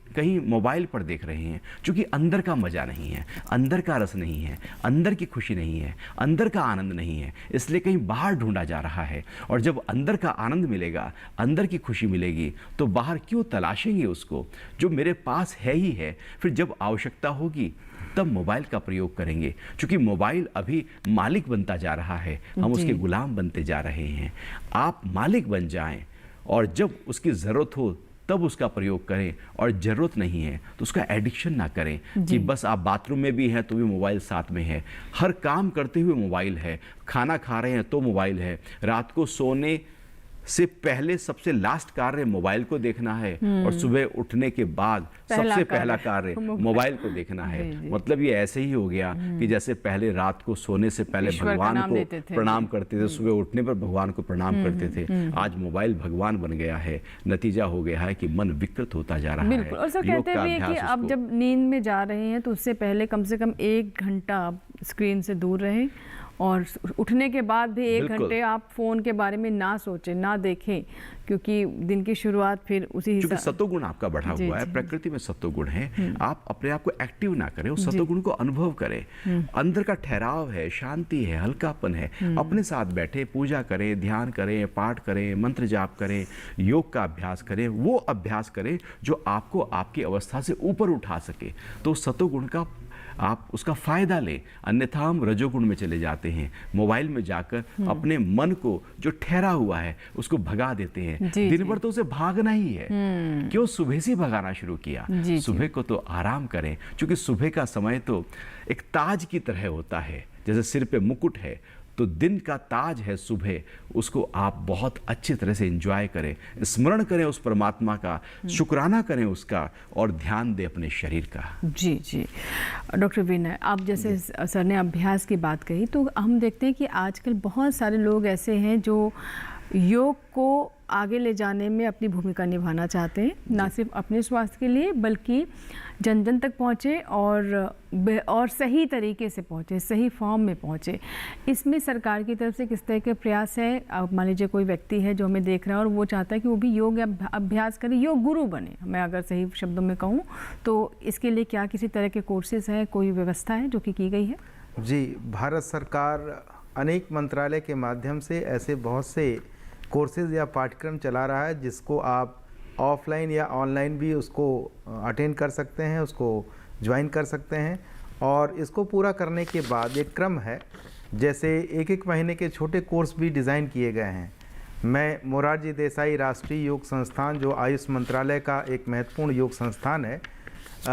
कहीं मोबाइल पर देख रहे हैं, क्योंकि अंदर का मज़ा नहीं है, अंदर का रस नहीं है, अंदर की खुशी नहीं है, अंदर का आनंद नहीं है, इसलिए कहीं बाहर ढूंढा जा रहा है। और जब अंदर का आनंद मिलेगा, अंदर की खुशी मिलेगी, तो बाहर क्यों तलाशेंगे उसको, जो मेरे पास है ही है। फिर जब आवश्यकता होगी तब मोबाइल का प्रयोग करेंगे, क्योंकि मोबाइल अभी मालिक बनता जा रहा है, हम उसके गुलाम बनते जा रहे हैं। आप मालिक बन जाएं, और जब उसकी ज़रूरत हो तब उसका प्रयोग करें, और ज़रूरत नहीं है तो उसका एडिक्शन ना करें कि बस आप बाथरूम में भी हैं तो भी मोबाइल साथ में है, हर काम करते हुए मोबाइल है, खाना खा रहे हैं तो मोबाइल है, रात को सोने से पहले सबसे लास्ट कार्य मोबाइल को देखना है, और सुबह उठने के बाद सबसे पहला कार्य मोबाइल को देखना है। मतलब ये ऐसे ही हो गया कि जैसे पहले रात को सोने से पहले भगवान को प्रणाम करते थे, सुबह उठने पर भगवान को प्रणाम करते थे, आज मोबाइल भगवान बन गया है। नतीजा हो गया है कि मन विकृत होता जा रहा है। और सर कहते भी हैं कि अब जब नींद में जा रहे हैं तो उससे पहले कम से कम 1 घंटा आप स्क्रीन से दूर रहें, और उठने के बाद भी 1 घंटे आप फ़ोन के बारे में ना सोचें, ना देखें, क्योंकि दिन की शुरुआत फिर उसी हिसाब से सत्वगुण आपका बढ़ा हुआ है, प्रकृति में सत्वगुण है, आप अपने आप को एक्टिव ना करें, उस सत्वगुण को अनुभव करें। अंदर का ठहराव है, शांति है, हल्कापन है, अपने साथ बैठे पूजा करें, ध्यान करें, पाठ करें, मंत्र जाप करें, योग का अभ्यास करें, वो अभ्यास करें जो आपको आपकी अवस्था से ऊपर उठा सके। तो सत्वगुण का आप उसका फ़ायदा लें, अन्यथा हम रजोगुण में चले जाते हैं, मोबाइल में जाकर अपने मन को जो ठहरा हुआ है उसको भगा देते हैं। दिन भर तो उसे भागना ही है, क्यों सुबह से भगाना शुरू किया। सुबह को तो आराम करें, क्योंकि सुबह का समय तो एक ताज की तरह होता है, जैसे सिर पे मुकुट है तो दिन का ताज है सुबह, उसको आप बहुत अच्छी तरह से एंजॉय करें, स्मरण करें उस परमात्मा का, शुक्राना करें उसका, और ध्यान दें अपने शरीर का। जी जी डॉक्टर विनय, आप जैसे सर ने अभ्यास की बात कही, तो हम देखते हैं कि आजकल बहुत सारे लोग ऐसे हैं जो योग को आगे ले जाने में अपनी भूमिका निभाना चाहते हैं, ना सिर्फ अपने स्वास्थ्य के लिए बल्कि जन जन तक पहुँचे और सही तरीके से पहुँचे, सही फॉर्म में पहुँचे। इसमें सरकार की तरफ से किस तरह के प्रयास है? अब मान लीजिए कोई व्यक्ति है जो हमें देख रहा है और वो चाहता है कि वो भी योग अभ्यास करे, योग गुरु बने, मैं अगर सही शब्दों में कहूँ, तो इसके लिए क्या किसी तरह के कोर्सेज है, कोई व्यवस्था है जो कि की गई है? जी, भारत सरकार अनेक मंत्रालय के माध्यम से ऐसे बहुत से कोर्सेज या पाठ्यक्रम चला रहा है जिसको आप ऑफलाइन या ऑनलाइन भी उसको अटेंड कर सकते हैं, उसको ज्वाइन कर सकते हैं। और इसको पूरा करने के बाद एक क्रम है, जैसे 1-1 महीने के छोटे कोर्स भी डिज़ाइन किए गए हैं। मैं मोरारजी देसाई राष्ट्रीय योग संस्थान, जो आयुष मंत्रालय का एक महत्वपूर्ण योग संस्थान है,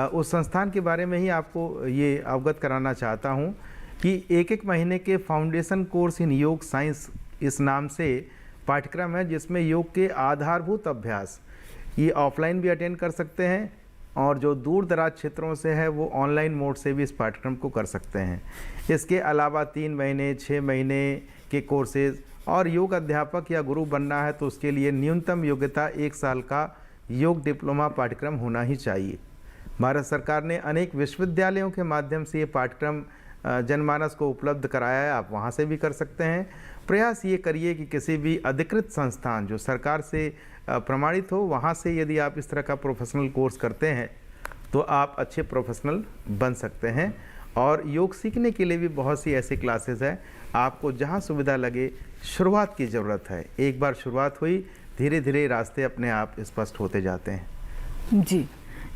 उस संस्थान के बारे में ही आपको ये अवगत कराना चाहता हूँ कि 1-1 महीने के फाउंडेशन कोर्स इन योग साइंस इस नाम से पाठ्यक्रम है, जिसमें योग के आधारभूत अभ्यास ये ऑफलाइन भी अटेंड कर सकते हैं, और जो दूर दराज क्षेत्रों से है वो ऑनलाइन मोड से भी इस पाठ्यक्रम को कर सकते हैं। इसके अलावा 3 महीने 6 महीने के कोर्सेज, और योग अध्यापक या गुरु बनना है तो उसके लिए न्यूनतम योग्यता 1 साल का योग डिप्लोमा पाठ्यक्रम होना ही चाहिए। भारत सरकार ने अनेक विश्वविद्यालयों के माध्यम से ये पाठ्यक्रम जनमानस को उपलब्ध कराया है, आप वहाँ से भी कर सकते हैं। प्रयास ये करिए कि किसी भी अधिकृत संस्थान जो सरकार से प्रमाणित हो, वहाँ से यदि आप इस तरह का प्रोफेशनल कोर्स करते हैं तो आप अच्छे प्रोफेशनल बन सकते हैं। और योग सीखने के लिए भी बहुत सी ऐसी क्लासेस हैं, आपको जहाँ सुविधा लगे शुरुआत की ज़रूरत है। एक बार शुरुआत हुई, धीरे धीरे रास्ते अपने आप स्पष्ट होते जाते हैं। जी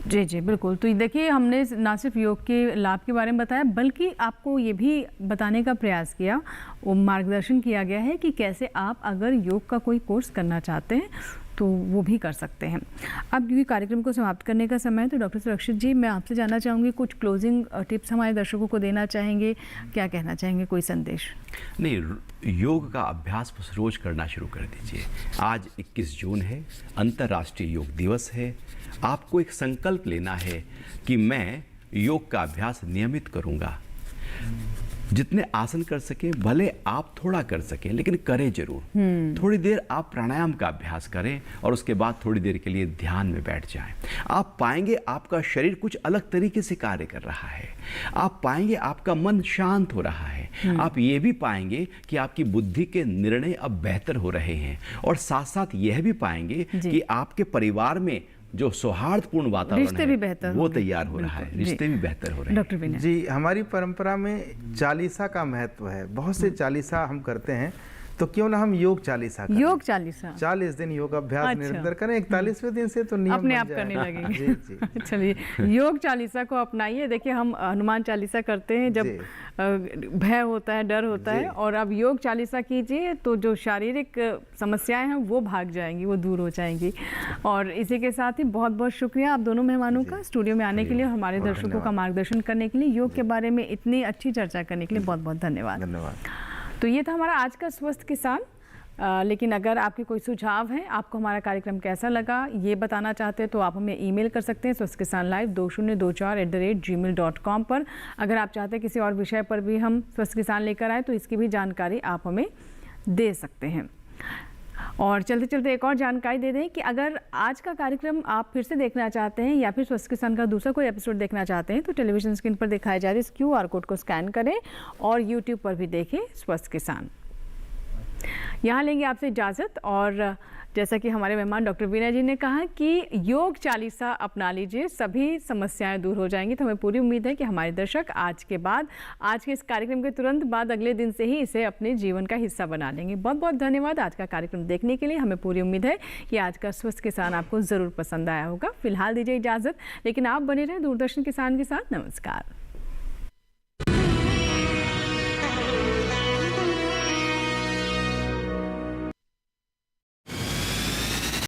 जी जी बिल्कुल। तो देखिए, हमने ना सिर्फ योग के लाभ के बारे में बताया, बल्कि आपको ये भी बताने का प्रयास किया, वो मार्गदर्शन किया गया है कि कैसे आप अगर योग का कोई कोर्स करना चाहते हैं तो वो भी कर सकते हैं। अब क्योंकि कार्यक्रम को समाप्त करने का समय है, तो डॉक्टर सुरक्षित जी, मैं आपसे जानना चाहूँगी, कुछ क्लोजिंग टिप्स हमारे दर्शकों को देना चाहेंगे, क्या कहना चाहेंगे, कोई संदेश? नहीं, योग का अभ्यास बस रोज करना शुरू कर दीजिए। आज 21 जून है, अंतर्राष्ट्रीय योग दिवस है। आपको एक संकल्प लेना है कि मैं योग का अभ्यास नियमित करूँगा। जितने आसन कर सकें, भले आप थोड़ा कर सकें लेकिन करें जरूर। थोड़ी देर आप प्राणायाम का अभ्यास करें और उसके बाद थोड़ी देर के लिए ध्यान में बैठ जाएं। आप पाएंगे आपका शरीर कुछ अलग तरीके से कार्य कर रहा है। आप पाएंगे आपका मन शांत हो रहा है। आप ये भी पाएंगे कि आपकी बुद्धि के निर्णय अब बेहतर हो रहे हैं, और साथ साथ यह भी पाएंगे कि आपके परिवार में जो सौहार्दपूर्ण वातावरण है वो तैयार हो रहा है, रिश्ते भी बेहतर हो रहे हैं। डॉक्टर विनय जी, हमारी परंपरा में चालीसा का महत्व है। बहुत से चालीसा हम करते हैं, तो क्यों ना हम योग चालीसा करें। योग चालीसा 40 दिन योग अभ्यास निरंतर करें। 41वें दिन से तो नियम अपने बन आप करने लगेंगे। जी जी। चलिए, योग चालीसा को अपनाइए। देखिए, हम हनुमान चालीसा करते हैं जब भय होता है, डर होता है, और अब योग चालीसा कीजिए तो जो शारीरिक समस्याएं हैं वो भाग जाएंगी, वो दूर हो जाएंगी। और इसी के साथ ही बहुत बहुत शुक्रिया आप दोनों मेहमानों का स्टूडियो में आने के लिए, हमारे दर्शकों का मार्गदर्शन करने के लिए, योग के बारे में इतनी अच्छी चर्चा करने के लिए बहुत बहुत धन्यवाद। तो ये था हमारा आज का स्वस्थ किसान। लेकिन अगर आपके कोई सुझाव हैं, आपको हमारा कार्यक्रम कैसा लगा ये बताना चाहते हैं, तो आप हमें ईमेल कर सकते हैं swasthkisanlive2024@gmail.com पर। अगर आप चाहते हैं किसी और विषय पर भी हम स्वस्थ किसान लेकर आए तो इसकी भी जानकारी आप हमें दे सकते हैं। और चलते चलते एक और जानकारी दे दें कि अगर आज का कार्यक्रम आप फिर से देखना चाहते हैं या फिर स्वस्थ किसान का दूसरा कोई एपिसोड देखना चाहते हैं, तो टेलीविजन स्क्रीन पर दिखाए जा रहे इस QR कोड को स्कैन करें और YouTube पर भी देखें स्वस्थ किसान। यहाँ लेंगे आपसे इजाज़त, और जैसा कि हमारे मेहमान डॉक्टर विनय जी ने कहा कि योग चालीसा अपना लीजिए, सभी समस्याएं दूर हो जाएंगी। तो हमें पूरी उम्मीद है कि हमारे दर्शक आज के इस कार्यक्रम के तुरंत बाद अगले दिन से ही इसे अपने जीवन का हिस्सा बना लेंगे। बहुत बहुत धन्यवाद आज का कार्यक्रम देखने के लिए। हमें पूरी उम्मीद है कि आज का स्वस्थ किसान आपको ज़रूर पसंद आया होगा। फिलहाल दीजिए इजाज़त, लेकिन आप बने रहें दूरदर्शन किसान के साथ। नमस्कार।